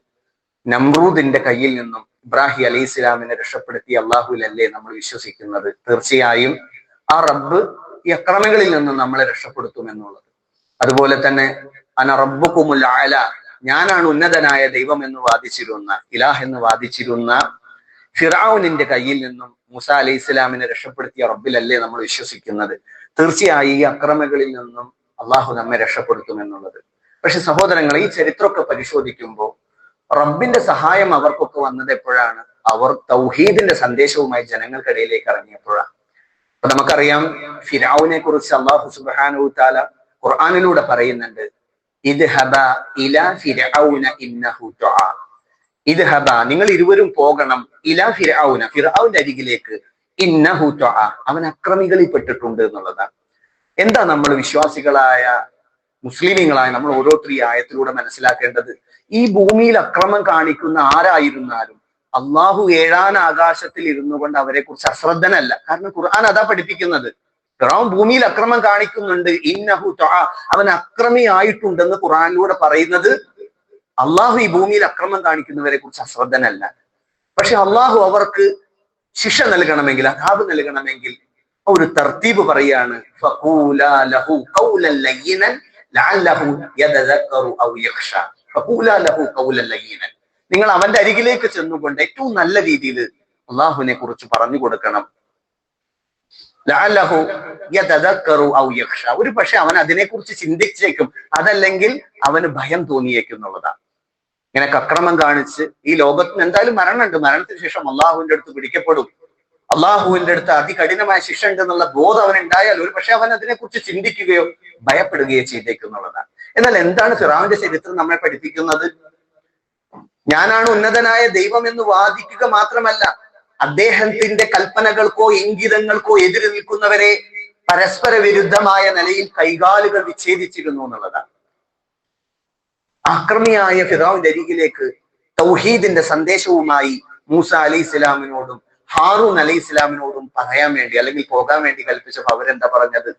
നമ്രൂദിന്റെ കയ്യിൽ നിന്നും ഇബ്രാഹിം അലൈഹി ഇസ്ലാമിനെ രക്ഷപ്പെടുത്തി അള്ളാഹുലല്ലേ നമ്മൾ വിശ്വസിക്കുന്നത്. തീർച്ചയായും ആ റബ്ബ് ഈ അക്രമങ്ങളിൽ നിന്നും നമ്മളെ രക്ഷപ്പെടുത്തുമെന്നുള്ളത്. അതുപോലെ തന്നെ അന റബ്ബുക്കുമുൽ അഅല, ഞാനാണ് ഉന്നതനായ ദൈവം എന്ന് വാദിച്ചിരുന്ന, ഇലാഹ് എന്ന് വാദിച്ചിരുന്ന ഫിറഔനിന്റെ കയ്യിൽ നിന്നും മൂസ അലൈഹി ഇസ്ലാമിനെ രക്ഷപ്പെടുത്തിയ റബ്ബിലല്ലേ നമ്മൾ വിശ്വസിക്കുന്നത്. തീർച്ചയായും ഈ അക്രമങ്ങളിൽ നിന്നും അള്ളാഹു നമ്മെ രക്ഷപ്പെടുത്തുമെന്നുള്ളത്. പക്ഷെ സഹോദരങ്ങളെ, ഈ ചരിത്രമൊക്കെ പരിശോധിക്കുമ്പോൾ റബ്ബിന്റെ സഹായം അവർക്കൊക്കെ വന്നത് എപ്പോഴാണ്? അവർ തൗഹീദിന്റെ സന്ദേശവുമായി ജനങ്ങൾക്കിടയിലേക്ക് ഇറങ്ങിയപ്പോഴാണ്. അപ്പൊ നമുക്കറിയാം, ഫിറഔനെ കുറിച്ച് അള്ളാഹു സുബ്ഹാനഹു തആല ഖുർആനിലൂടെ പറയുന്നുണ്ട്, ഇദ്ഹബ ഇലാ ഫിർഔന ഇന്നഹു തുആ. ഇദ്ഹബ, നിങ്ങൾ ഇരുവരും പോകണം, ഇലാ ഫിർഔന, ഫിർഔന്റെ അരികിലേക്ക്, ഇന്നഹു തുആ, അവൻ അക്രമികളിൽ പെട്ടിട്ടുണ്ട് എന്നുള്ളതാണ്. എന്താ നമ്മൾ വിശ്വാസികളായ മുസ്ലിമീങ്ങളായ നമ്മൾ ഓരോരുത്തർ ഈ ആയത്തിലൂടെ മനസ്സിലാക്കേണ്ടത്? ഈ ഭൂമിയിൽ അക്രമം കാണിക്കുന്ന ആരായിരുന്നാലും അള്ളാഹു ഏഴാൻ ആകാശത്തിൽ ഇരുന്നു കൊണ്ട് അവരെ കുറിച്ച് അശ്രദ്ധനല്ല. കാരണം ഖുർആൻ അതാ പഠിപ്പിക്കുന്നത്. ഫിറഔൻ ഭൂമിയിൽ അക്രമം കാണിക്കുന്നുണ്ട്, ഇന്നഹു തുആ, അവൻ അക്രമിയായിട്ടുണ്ടെന്ന് ഖുർആനിലൂടെ പറയുന്നത് അള്ളാഹു ഈ ഭൂമിയിൽ അക്രമം കാണിക്കുന്നവരെ കുറിച്ച് അശ്രദ്ധനല്ല. പക്ഷെ അള്ളാഹു അവർക്ക് ശിക്ഷ നൽകണമെങ്കിൽ, അദാബ് നൽകണമെങ്കിൽ ഒരു തർത്തീബ് പറയാണ്, ഫഖൂലാ ലഹു ഖൗലൻ ലയ്യിനൻ ലഅല്ലഹു യതദക്കറു ഔ യഖ്ശാ. ഫഖൂലാ ലഹു ഖൗലൻ ലയ്യിനൻ, നിങ്ങൾ അവന്റെ അരികിലേക്ക് ചെന്നുകൊണ്ട് ഏറ്റവും നല്ല രീതിയിൽ അള്ളാഹുവിനെ കുറിച്ച് പറഞ്ഞു കൊടുക്കണം. ലഅല്ലഹു യതദക്കറു ഔ യഖ്ശാ, ഒരു പക്ഷെ അവൻ അതിനെക്കുറിച്ച് ചിന്തിച്ചേക്കും, അതല്ലെങ്കിൽ അവന് ഭയം തോന്നിയേക്കും എന്നുള്ളതാണ്. ഇങ്ങനെ അക്രമം കാണിച്ച് ഈ ലോകത്തിന് എന്തായാലും മരണമുണ്ട്, മരണത്തിന് ശേഷം അള്ളാഹുവിന്റെ അടുത്ത് പിടിക്കപ്പെടും, അള്ളാഹുവിന്റെ അടുത്ത് അതികഠിനമായ ശിക്ഷ ഉണ്ട് എന്നുള്ള ബോധം അവൻ ഉണ്ടായാൽ ഒരു പക്ഷെ അവൻ അതിനെക്കുറിച്ച് ചിന്തിക്കുകയോ ഭയപ്പെടുകയോ ചെയ്തേക്കും എന്നുള്ളതാണ്. എന്നാൽ എന്താണ് ഫിറഔന്റെ ചരിത്രം നമ്മെ പഠിപ്പിക്കുന്നത്? ഞാനാണ് ഉന്നതനായ ദൈവം എന്ന് വാദിക്കുക മാത്രമല്ല, അദ്ദേഹത്തിന്റെ കൽപ്പനകൾക്കോ ഇംഗിതങ്ങൾക്കോ എതിര് നിൽക്കുന്നവരെ പരസ്പര വിരുദ്ധമായ നിലയിൽ കൈകാലുകൾ വിച്ഛേദിച്ചിരുന്നു എന്നുള്ളതാണ്. ആക്രമിയായ ഫിറഔന്റെ അരികിലേക്ക് തൗഹീദിന്റെ സന്ദേശവുമായി മൂസ അലൈഹി ഇസ്ലാമിനോടും ഹാറൂൻ അലൈഹി ഇസ്ലാമിനോടും പറയാൻ വേണ്ടി അല്ലെങ്കിൽ പോകാൻ വേണ്ടി കൽപ്പിച്ചപ്പോ അവരെന്താ പറഞ്ഞത്?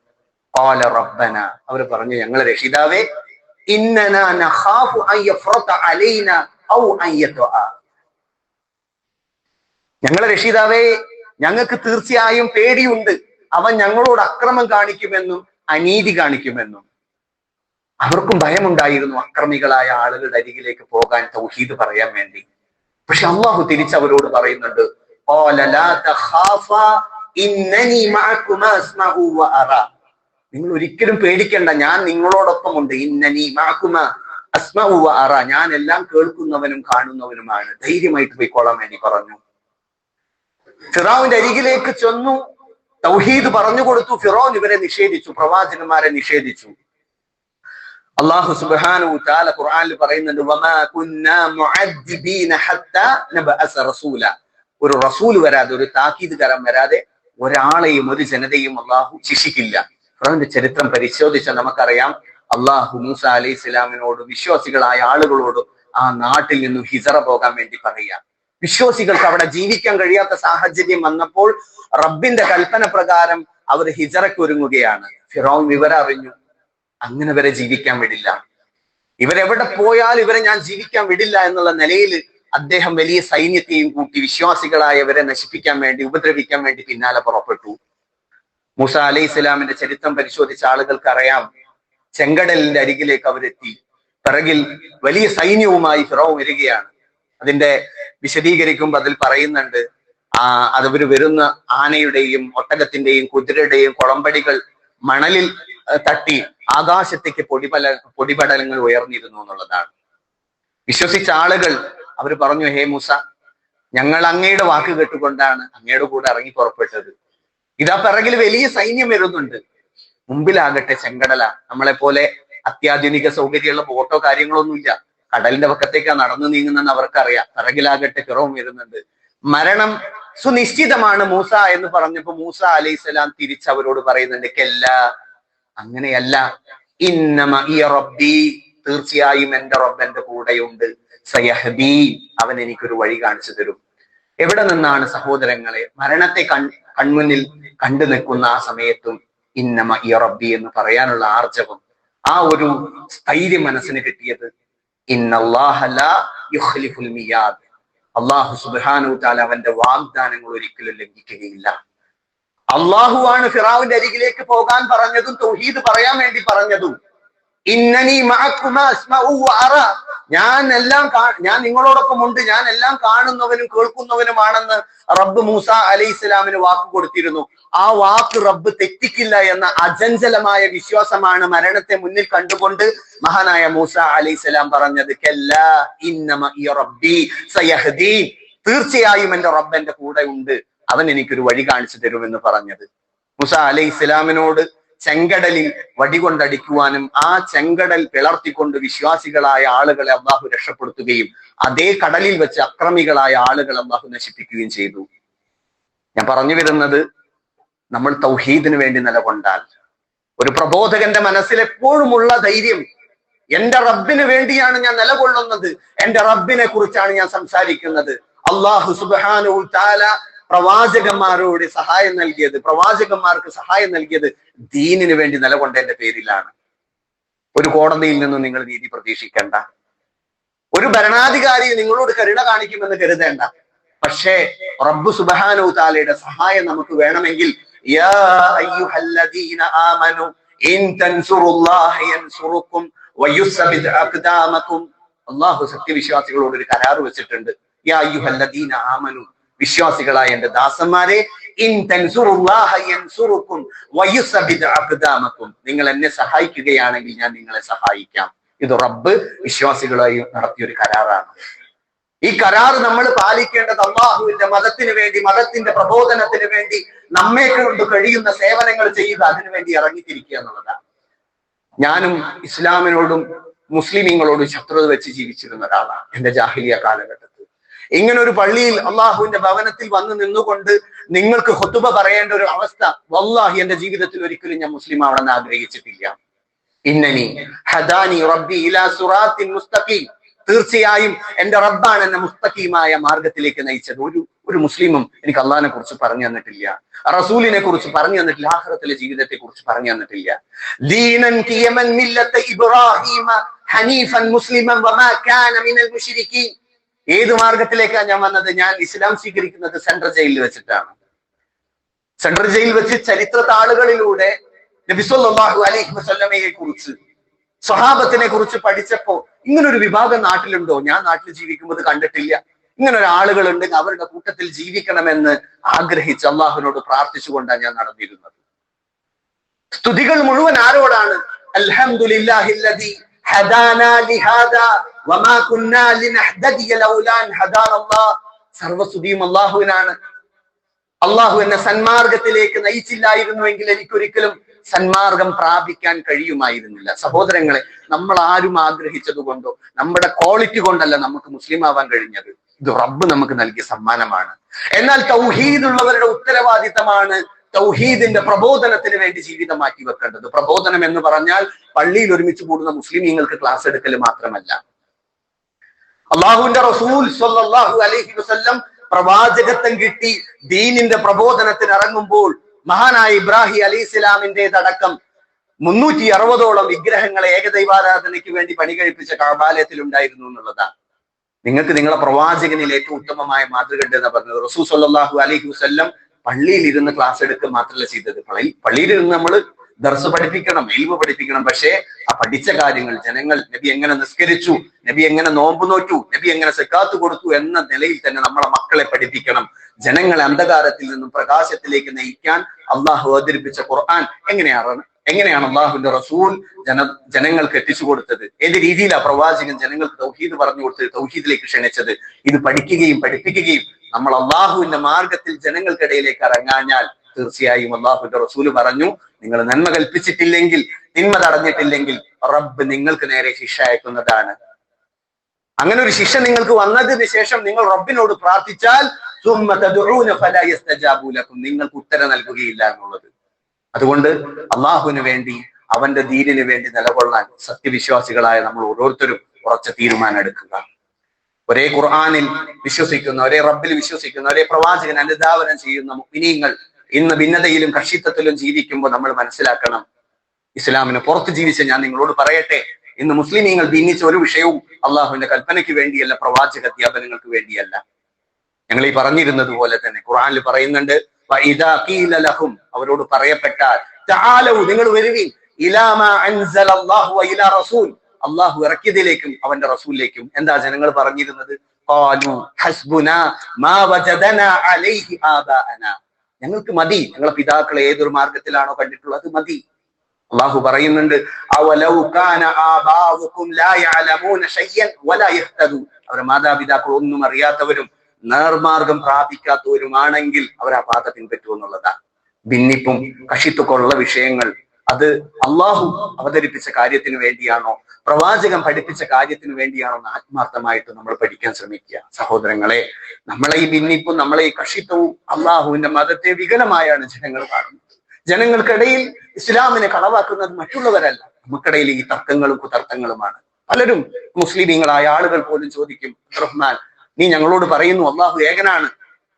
ഖാല റബ്ബന, അവർ പറഞ്ഞു, ഞങ്ങളെ രക്ഷിതാവേ, ഇന്നനാ നഖാഫു അൻ യഫ്റത അലൈനാ ഔ അൻ യത്വഅ, ഞങ്ങളെ രക്ഷിതാവേ, ഞങ്ങൾക്ക് തീർച്ചയായും പേടിയുണ്ട്, അവൻ ഞങ്ങളോട് അക്രമം കാണിക്കുമെന്നും അനീതി കാണിക്കുമെന്നും. അവർക്കും ഭയമുണ്ടായിരുന്നു അക്രമികളായ ആളുകളുടെ അരികിലേക്ക് പോകാൻ, തൗഹീദ് പറയാൻ വേണ്ടി. പക്ഷെ അള്ളാഹു തിരിച്ചവരോട് പറയുന്നുണ്ട്, നിങ്ങൾ ഒരിക്കലും പേടിക്കണ്ട, ഞാൻ നിങ്ങളോടൊപ്പമുണ്ട്. ഇന്നനി മഅകുമ അസ്മഉ വ അറ, ഞാൻ എല്ലാം കേൾക്കുന്നവനും കാണുന്നവനുമാണ്, ധൈര്യമായിട്ട് പോയിക്കോളാൻ വേണ്ടി പറഞ്ഞു. ഫിറഔന്റെ അരികിലേക്ക് ചെന്നു, തൗഹീദ് പറഞ്ഞു കൊടുത്തു. ഫിറഔൻ ഇവരെ നിഷേധിച്ചു, പ്രവാചകന്മാരെ നിഷേധിച്ചു. അല്ലാഹു സുബ്ഹാനഹു തആല ഖുർആനിൽ പറയുന്നുണ്ട്, വമാ കുന്നാ മുഅദ്ദിബീന ഹത്താ നബഅസ റസൂല, ഒരു റസൂൽ വരാതെ, ഒരു താക്കീതുകാരൻ വരാതെ ഒരാളെയും ഒരു ജനതയും അള്ളാഹു ശിക്ഷിക്കില്ല. ഫിറഔന്റെ ചരിത്രം പരിശോധിച്ചാൽ നമുക്കറിയാം, അള്ളാഹു മൂസ അലൈഹി ഇസ്ലാമിനോട് വിശ്വാസികളായ ആളുകളോട് ആ നാട്ടിൽ നിന്നും ഹിജറ പോകാൻ വേണ്ടി പറയാം. വിശ്വാസികൾക്ക് അവിടെ ജീവിക്കാൻ കഴിയാത്ത സാഹചര്യം വന്നപ്പോൾ റബ്ബിന്റെ കൽപ്പന പ്രകാരം അവർ ഹിജറയ്ക്ക് ഒരുങ്ങുകയാണ്. ഫിറഔൻ വിവരറിഞ്ഞു, അങ്ങനെ വരെ ജീവിക്കാൻ വിടില്ല, ഇവരെവിടെ പോയാൽ ഇവരെ ഞാൻ ജീവിക്കാൻ വിടില്ല എന്നുള്ള നിലയിൽ അദ്ദേഹം വലിയ സൈന്യത്തെയും കൂട്ടി വിശ്വാസികളായവരെ നശിപ്പിക്കാൻ വേണ്ടി, ഉപദ്രവിക്കാൻ വേണ്ടി പിന്നാലെ പുറപ്പെട്ടു. മൂസ അലൈഹി ഇസ്ലാമിന്റെ ചരിത്രം പരിശോധിച്ച ആളുകൾക്ക് അറിയാം, ചെങ്കടലിന്റെ അരികിലേക്ക് അവരെത്തി. പിറകിൽ വലിയ സൈന്യവുമായി ഫിറഔൻ വരികയാണ്. അതിന്റെ വിശദീകരിക്കുമ്പോൾ അതിൽ പറയുന്നുണ്ട്, അതവര് വരുന്ന ആനയുടെയും ഒട്ടകത്തിന്റെയും കുതിരയുടെയും കുളമ്പടികൾ മണലിൽ തട്ടി ആകാശത്തേക്ക് പൊടിപടലങ്ങൾ ഉയർന്നിരുന്നു എന്നുള്ളതാണ്. വിശ്വസിച്ച ആളുകൾ അവർ പറഞ്ഞു, ഹേ മൂസ, ഞങ്ങൾ അങ്ങയുടെ വാക്ക് കേട്ടുകൊണ്ടാണ് അങ്ങയുടെ കൂടെ ഇറങ്ങി പുറപ്പെട്ടത്. ഇതാ പിറകിൽ വലിയ സൈന്യം വരുന്നുണ്ട്, മുമ്പിലാകട്ടെ ചെങ്കടല. നമ്മളെ പോലെ അത്യാധുനിക സൗകര്യമുള്ള ബോട്ടോ കാര്യങ്ങളൊന്നുമില്ല, കടലിന്റെ പക്കത്തേക്കാണ് നടന്നു നീങ്ങുന്നതെന്ന് അവർക്കറിയാം. പിറകിലാകട്ടെ ഫിറോൻ വരുന്നുണ്ട്, മരണം സുനിശ്ചിതമാണ് മൂസ എന്ന് പറഞ്ഞപ്പോ മൂസ അലൈഹിസ്സലാം തിരിച്ചവരോട് പറയുന്നുണ്ട്, കെല്ല, അങ്ങനെയല്ല, ഇന്നമ ഈ റബ്ബി, തീർച്ചയായും എന്റെ റബ്ബ് എന്റെ കൂടെയുണ്ട്, സയഹ്ദീ, അവൻ എനിക്കൊരു വഴി കാണിച്ചു തരും. എവിടെ നിന്നാണ് സഹോദരങ്ങളെ മരണത്തെ കൺമുന്നിൽ കണ്ടു നിൽക്കുന്ന ആ സമയത്തും ഇന്നമ ഈ റബ്ബി എന്ന് പറയാനുള്ള ആർജവം, ആ ഒരു സ്ഥൈര്യം മനസ്സിന് കിട്ടിയത്? ഇന്നല്ലാഹ ലാ യുഖ്ലിഫുൽ മിയാദ്, അല്ലാഹു സുബ്ഹാനഹു വതആല അവന്റെ വാഗ്ദാനങ്ങൾ ഒരിക്കലും ലംഘിക്കുകയില്ല. അള്ളാഹുവാണ് ഫിറഔന്റെ അരികിലേക്ക് പോകാൻ പറഞ്ഞതും തൗഹീദ് പറയാൻ വേണ്ടി പറഞ്ഞതും. ഇന്നനി മഅകുമാ അസ്മഉ വഅറ, ഞാൻ നിങ്ങളോടൊപ്പം ഉണ്ട്, ഞാൻ എല്ലാം കാണുന്നവനും കേൾക്കുന്നവനുമാണെന്ന് റബ്ബ് മൂസ അലൈഹിസ്സലാമിന് വാക്ക് കൊടുത്തിരുന്നു. ആ വാക്ക് റബ്ബ് തെറ്റിക്കില്ല എന്ന അചഞ്ചലമായ വിശ്വാസമാണ് മരണത്തെ മുന്നിൽ കണ്ടുകൊണ്ട് മഹാനായ മൂസ അലൈഹിസ്സലാം പറഞ്ഞത്, കല്ലാ ഇന്നമ ഈ റബ്ബി സയഹ്ദീ, തീർച്ചയായും എന്റെ റബ്ബ് എന്റെ കൂടെ ഉണ്ട്, അവൻ എനിക്കൊരു വഴി കാണിച്ചു തരുമെന്ന് പറഞ്ഞത്. മൂസ അലൈഹിസ്സലാമിനോട് ചെങ്കടലിൽ വടികൊണ്ടടിക്കുവാനും ആ ചെങ്കടൽ പിളർത്തിക്കൊണ്ട് വിശ്വാസികളായ ആളുകളെ അള്ളാഹു രക്ഷപ്പെടുത്തുകയും അതേ കടലിൽ വെച്ച് അക്രമികളായ ആളുകളെ അള്ളാഹു നശിപ്പിക്കുകയും ചെയ്തു. ഞാൻ പറഞ്ഞു വരുന്നത്, നമ്മൾ തൗഹീദിന് വേണ്ടി നിലകൊണ്ടാൽ, ഒരു പ്രബോധകന്റെ മനസ്സിൽ എപ്പോഴുമുള്ള ധൈര്യം, എന്റെ റബ്ബിന് വേണ്ടിയാണ് ഞാൻ നിലകൊള്ളുന്നത്, എന്റെ റബ്ബിനെ കുറിച്ചാണ് ഞാൻ സംസാരിക്കുന്നത്. അള്ളാഹു സുബ്ഹാനഹു വതആല പ്രവാചകന്മാരോട് സഹായം നൽകിയത്, പ്രവാചകന്മാർക്ക് സഹായം നൽകിയത് ദീനിന് വേണ്ടി നിലകൊണ്ടതിന്റെ പേരിലാണ്. ഒരു കോടതിയിൽ നിന്നും നിങ്ങൾ നീതി പ്രതീക്ഷിക്കേണ്ട, ഒരു ഭരണാധികാരി നിങ്ങളോട് കരുണ കാണിക്കുമെന്ന് കരുതേണ്ട. പക്ഷേ റബ്ബ് സുബ്ഹാനഹു വതആലയുടെ സഹായം നമുക്ക് വേണമെങ്കിൽ, യാ അയ്യുഹല്ലദീന ആമനു ഇൻ തൻസുറുല്ലാഹ യൻസുറുക്കും വയുസ്ബിത് അഖ്ദാമക്കും. അല്ലാഹു സത്യവിശ്വാസികളോട് ഒരു കരാർ വെച്ചിട്ടുണ്ട്. യാ അയ്യുഹല്ലദീന ആമനു, വിശ്വാസികളായ എന്റെ ദാസന്മാരെ, ഇൻ തൻസുറുല്ലാഹ യൻസുറുക്കും വയുസ്ബിത് അഖ്ദാമക്കും, നിങ്ങൾ എന്നെ സഹായിക്കുകയാണെങ്കിൽ ഞാൻ നിങ്ങളെ സഹായിക്കാം. ഇത് റബ്ബ് വിശ്വാസികളായി നടത്തിയൊരു കരാറാണ്. ഈ കരാർ നമ്മൾ പാലിക്കേണ്ടത് അള്ളാഹുവിന്റെ മതത്തിന് വേണ്ടി, മതത്തിന്റെ പ്രബോധനത്തിന് വേണ്ടി നമ്മെ കൊണ്ട് കഴിയുന്ന സേവനങ്ങൾ ചെയ്യുക, അതിനുവേണ്ടി ഇറങ്ങിത്തിരിക്കുക എന്നുള്ളതാണ്. ഞാനും ഇസ്ലാമിനോടും മുസ്ലിമീങ്ങളോടും ശത്രുത വെച്ച് ജീവിച്ചിരുന്ന ഒരാളാണ് എന്റെ ജാഹിലിയ കാലഘട്ടത്തിൽ. ഇങ്ങനെ ഒരു പള്ളിയിൽ അള്ളാഹുവിന്റെ ഭവനത്തിൽ വന്ന് നിന്നുകൊണ്ട് നിങ്ങൾക്ക് ഖുതുബ പറയേണ്ട ഒരു അവസ്ഥ വല്ലാഹി എന്റെ ജീവിതത്തിൽ ഒരിക്കലും ഞാൻ മുസ്ലിം ആവണമെന്ന് ആഗ്രഹിച്ചിട്ടില്ല. ഇന്നനി ഹദാനി റബ്ബി ഇലാ സിറാത്തിൻ മുസ്തഖീം, തീർച്ചയായും എന്റെ റബ്ബാണ് എന്നെ മുസ്തഖീമായ മാർഗത്തിലേക്ക് നയിച്ചത്. ഒരു മുസ്ലിമും എനിക്ക് അള്ളാഹിനെ കുറിച്ച് പറഞ്ഞു തന്നിട്ടില്ല, റസൂലിനെ കുറിച്ച് പറഞ്ഞു തന്നിട്ടില്ല, ആഖിറത്തിലെ ജീവിതത്തെ കുറിച്ച് പറഞ്ഞു തന്നിട്ടില്ല. ദീനൻ ഖിയമൻ മില്ലത ഇബ്രാഹീമ ഹനീഫൻ മുസ്ലിമൻ വമാ കാന മിനൽ മുശ്രിക്കീൻ. ഏത് മാർഗത്തിലേക്കാണ് ഞാൻ വന്നത്? ഞാൻ ഇസ്ലാം സ്വീകരിക്കുന്നത് സെൻട്രൽ ജയിലിൽ വെച്ചിട്ടാണ്. സെൻട്രൽ ജയിലിൽ വെച്ച് ചരിത്ര താളുകളിലൂടെ നബി സല്ലല്ലാഹു അലൈഹി വസല്ലമയെ കുറിച്ച്, സ്വഹാബത്തിനെ കുറിച്ച് പഠിച്ചപ്പോ ഇങ്ങനൊരു വിഭാഗം നാട്ടിലുണ്ടോ? ഞാൻ നാട്ടിൽ ജീവിക്കുമ്പോൾ കണ്ടിട്ടില്ല. ഇങ്ങനെ ആളുകളുണ്ടെങ്കിൽ അവരുടെ കൂട്ടത്തിൽ ജീവിക്കണമെന്ന് ആഗ്രഹിച്ച് അള്ളാഹുവിനോട് പ്രാർത്ഥിച്ചുകൊണ്ടാണ് ഞാൻ നടന്നിരുന്നത്. സ്തുതികൾ മുഴുവൻ ആരോടാണ്? അൽഹംദുലില്ലാഹില്ലദീ ഹദാനാ ലിഹാദാ വമാ കുന്നാ ലിനഹ്തദിയ ലൗലാ അൻ ഹദാനല്ലാഹ്. സർവസ്തുതിയും അള്ളാഹുവിനാണ്. അള്ളാഹു എന്നെ സന്മാർഗത്തിലേക്ക് നയിച്ചില്ലായിരുന്നുവെങ്കിൽ എനിക്കൊരിക്കലും സന്മാർഗം പ്രാപിക്കാൻ കഴിയുമായിരുന്നില്ല. സഹോദരങ്ങളെ, നമ്മൾ ആരും ആഗ്രഹിച്ചത് കൊണ്ടോ നമ്മുടെ ക്വാളിറ്റി കൊണ്ടല്ല നമുക്ക് മുസ്ലിം ആവാൻ കഴിഞ്ഞത്. ഇത് റബ്ബ് നമുക്ക് നൽകിയ സമ്മാനമാണ്. എന്നാൽ തൗഹീദ് ഉള്ളവരുടെ ഉത്തരവാദിത്തമാണ് തൗഹീദിന്റെ പ്രബോധനത്തിന് വേണ്ടി ജീവിതം മാറ്റി വെക്കേണ്ടത്. പ്രബോധനം എന്ന് പറഞ്ഞാൽ പള്ളിയിൽ ഒരുമിച്ച് കൂടുന്ന മുസ്ലിമീങ്ങൾക്ക് ക്ലാസ് എടുക്കൽ മാത്രമല്ല. അള്ളാഹുവിന്റെ റസൂൽ സ്വല്ലല്ലാഹു അലൈഹി വസല്ലം പ്രവാചകത്വം കിട്ടി ദീനിന്റെ പ്രബോധനത്തിന് ഇറങ്ങുമ്പോൾ മഹാനായ ഇബ്രാഹിം അലൈഹിസ്സലാമിന്റേതടക്കം 360ഓളം വിഗ്രഹങ്ങളെ ഏകദൈവാരാധനയ്ക്ക് വേണ്ടി പണി കഴിപ്പിച്ച കഅബാലയത്തിൽ ഉണ്ടായിരുന്നു എന്നുള്ളതാണ്. നിങ്ങൾക്ക് നിങ്ങളെ പ്രവാചകനിൽ ഏറ്റവും ഉത്തമമായ മാതൃക എന്ന് പറഞ്ഞത്. റസൂൽ സ്വല്ലല്ലാഹു അലൈഹി വസല്ലം പള്ളിയിൽ ഇരുന്ന് ക്ലാസ് എടുക്കുക മാത്രമല്ല ചെയ്തത്. പള്ളിയിൽ ഇരുന്ന് നമ്മൾ ദർസ് പഠിപ്പിക്കണം, ഇൽമു പഠിപ്പിക്കണം. പക്ഷേ ആ പഠിച്ച കാര്യങ്ങൾ ജനങ്ങൾ, നബി എങ്ങനെ നിസ്കരിച്ചു, നബി എങ്ങനെ നോമ്പ് നോറ്റു, നബി എങ്ങനെ സക്കാത്ത് കൊടുത്തു എന്ന നിലയിൽ തന്നെ നമ്മളെ മക്കളെ പഠിപ്പിക്കണം. ജനങ്ങളെ അന്ധകാരത്തിൽ നിന്നും പ്രകാശത്തിലേക്ക് നയിക്കാൻ അള്ളാഹു അവതരിപ്പിച്ച ഖുർആൻ എങ്ങനെയാണ് അള്ളാഹുവിന്റെ റസൂൽ ജനങ്ങൾക്ക് എത്തിച്ചു കൊടുത്തത്, ഏത് രീതിയിലാണ് പ്രവാചകൻ ജനങ്ങൾക്ക് തൗഹീദ് പറഞ്ഞു കൊടുത്തത്, തൗഹീദിലേക്ക് ക്ഷണിച്ചത്. ഇത് പഠിക്കുകയും പഠിപ്പിക്കുകയും നമ്മൾ അള്ളാഹുവിന്റെ മാർഗത്തിൽ ജനങ്ങൾക്കിടയിലേക്ക് ഇറങ്ങാഞ്ഞാൽ തീർച്ചയായും അള്ളാഹുവിന്റെ റസൂല് പറഞ്ഞു, നിങ്ങൾ നന്മ കൽപ്പിച്ചിട്ടില്ലെങ്കിൽ, തിന്മ തടഞ്ഞിട്ടില്ലെങ്കിൽ റബ്ബ് നിങ്ങൾക്ക് നേരെ ശിക്ഷ അയക്കുന്നതാണ്. അങ്ങനെ ഒരു ശിക്ഷ നിങ്ങൾക്ക് വന്നതിന് ശേഷം നിങ്ങൾ റബ്ബിനോട് പ്രാർത്ഥിച്ചാൽ നിങ്ങൾക്ക് ഉത്തരം നൽകുകയില്ല എന്നുള്ളത്. അതുകൊണ്ട് അള്ളാഹുവിന് വേണ്ടി, അവന്റെ ദീനിന് വേണ്ടി നിലകൊള്ളാൻ സത്യവിശ്വാസികളായ നമ്മൾ ഓരോരുത്തരും ഉറച്ച തീരുമാനം എടുക്കുക. ഒരേ ഖുർആനിൽ വിശ്വസിക്കുന്ന, ഒരേ റബ്ബിൽ വിശ്വസിക്കുന്ന, ഒരേ പ്രവാചകൻ അനുധാവനം ചെയ്യുന്ന മുഅ്മിനീങ്ങൾ ഇന്ന് ഭിന്നതയിലും കക്ഷിത്വത്തിലും ജീവിക്കുമ്പോൾ നമ്മൾ മനസ്സിലാക്കണം, ഇസ്ലാമിന് പുറത്ത് ജീവിച്ച ഞാൻ നിങ്ങളോട് പറയട്ടെ, ഇന്ന് മുസ്ലിമീങ്ങൾ ഭിന്നിച്ച ഒരു വിഷയവും അള്ളാഹുവിന്റെ കൽപ്പനയ്ക്ക് വേണ്ടിയല്ല, പ്രവാചക അധ്യാപനങ്ങൾക്ക് വേണ്ടിയല്ല. ഞങ്ങൾ ഈ പറഞ്ഞിരുന്നത് പോലെ തന്നെ ഖുർആനിൽ പറയുന്നുണ്ട്, അവരോട് പറയപ്പെട്ടാൽ നിങ്ങൾ വരുവീൻ ഇലാ മാ അൻസലല്ലാഹു വ ഇലാ റസൂൽ, അള്ളാഹു ഇറക്കിയതിലേക്കും അവന്റെ റസൂലിലേക്കും. എന്താ ജനങ്ങൾ പറഞ്ഞിരുന്നത്? ഖാലു ഹസ്ബുനാ മാ വജദനാ അലൈഹി ആബാഅനാ, ഞങ്ങൾക്ക് മതി, ഞങ്ങളെ പിതാക്കളെ ഏതൊരു മാർഗത്തിലാണോ കണ്ടിട്ടുള്ളത് മതി. അള്ളാഹു പറയുന്നുണ്ട്, അവലൗ കാന ആബാഉകും ലാ യഅലമൂന ശൈഅൻ വലാ യഹ്തദൂൻ, അവരുടെ മാതാപിതാക്കൾ ഒന്നും അറിയാത്തവരും നേർമാർഗം പ്രാപിക്കാത്തവരുമാണെങ്കിൽ അവർ ആ പാത പിൻപറ്റുമെന്നുള്ളതാണ്. ഭിന്നിപ്പും കക്ഷിത്വമുള്ള വിഷയങ്ങൾ അത് അള്ളാഹു അവതരിപ്പിച്ച കാര്യത്തിന് വേണ്ടിയാണോ, പ്രവാചകൻ പഠിപ്പിച്ച കാര്യത്തിന് വേണ്ടിയാണോ എന്ന് ആത്മാർത്ഥമായിട്ട് നമ്മൾ പഠിക്കാൻ ശ്രമിക്കുക. സഹോദരങ്ങളെ, നമ്മളെ ഈ ഭിന്നിപ്പും നമ്മളെ ഈ കക്ഷിത്വവും അള്ളാഹുവിന്റെ മതത്തെ വികലമായാണ് ജനങ്ങൾ കാണുന്നത്. ജനങ്ങൾക്കിടയിൽ ഇസ്ലാമിനെ കളവാക്കുന്നത് മറ്റുള്ളവരല്ല, നമുക്കിടയിൽ ഈ തർക്കങ്ങളും കുതർക്കങ്ങളുമാണ്. പലരും മുസ്ലിമീങ്ങളായ ആളുകൾ പോലും ചോദിക്കും, റഹ്മാൻ നീ ഞങ്ങളോട് പറയുന്നു അള്ളാഹു ഏകനാണ്,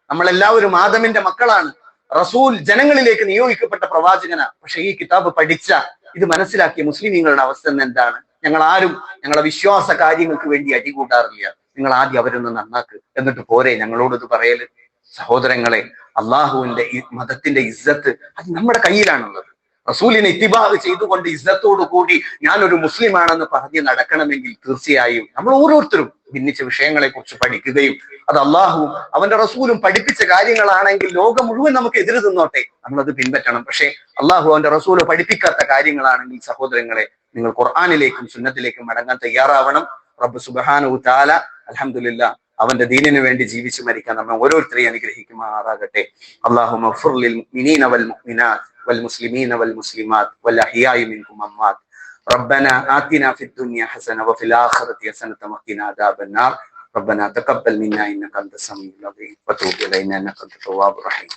നമ്മളെല്ലാവരും ആദമിന്റെ മക്കളാണ്, റസൂൽ ജനങ്ങളിലേക്ക് നിയോഗിക്കപ്പെട്ട പ്രവാചകനാ, പക്ഷെ ഈ കിതാബ് പഠിച്ച, ഇത് മനസ്സിലാക്കിയ മുസ്ലിമീങ്ങളുടെ അവസ്ഥ എന്താണ്? ഞങ്ങൾ ആരും ഞങ്ങളെ വിശ്വാസ കാര്യങ്ങൾക്ക് വേണ്ടി അടികൂടാറില്ല, നിങ്ങൾ ആദ്യം അവരൊന്ന് നന്നാക്ക്, എന്നിട്ട് പോരെ ഞങ്ങളോട് ഇത് പറയല്. സഹോദരങ്ങളെ, അള്ളാഹുവിന്റെ ഈ മതത്തിന്റെ ഇസ്സത്ത് അത് നമ്മുടെ കയ്യിലാണുള്ളത്. റസൂലിനെ ഇത്തിബാഅ് ചെയ്തുകൊണ്ട് ഇസ്സത്തോടു കൂടി ഞാനൊരു മുസ്ലിമാണെന്ന് പറഞ്ഞ് നടക്കണമെങ്കിൽ തീർച്ചയായും നമ്മൾ ഓരോരുത്തരും ഭിന്നിച്ച വിഷയങ്ങളെ കുറിച്ച് പഠിക്കുകയും, അത് അള്ളാഹുവും അവന്റെ റസൂലും പഠിപ്പിച്ച കാര്യങ്ങളാണെങ്കിൽ ലോകം മുഴുവൻ നമുക്ക് എതിര് നിന്നോട്ടെ, നമ്മളത് പിൻപറ്റണം. പക്ഷെ അള്ളാഹു അവന്റെ റസൂല് പഠിപ്പിക്കാത്ത കാര്യങ്ങളാണെങ്കിൽ സഹോദരങ്ങളെ, നിങ്ങൾ ഖുർആനിലേക്കും സുന്നത്തിലേക്കും മടങ്ങാൻ തയ്യാറാവണം. റബ്ബ് സുബ്ഹാനഹു തആല അൽഹംദുലില്ലാഹ് അവന്റെ ദീനിന് വേണ്ടി ജീവിച്ചു മരിക്കാൻ നമ്മെ ഓരോരുത്തരെയും അനുഗ്രഹിക്കുമാറാകട്ടെ. അല്ലാഹുമ്മ ഗ്ഫിർ ലിൽ മുഅ്മിനീന വൽ മുഅ്മിനാത്ത് വൽ മുസ്ലിമീന വൽ മുസ്ലിമാത്ത് വൽ അഹ്യാഇ മിൻകും അമ്മാത്. ربنا آتنا في الدنيا حسنة وفي الآخرة حسنة وقنا عذاب النار. ربنا تقبل منا إنك أنت السميع العليم وتوب إلينا إنك أنت التواب الرحيم.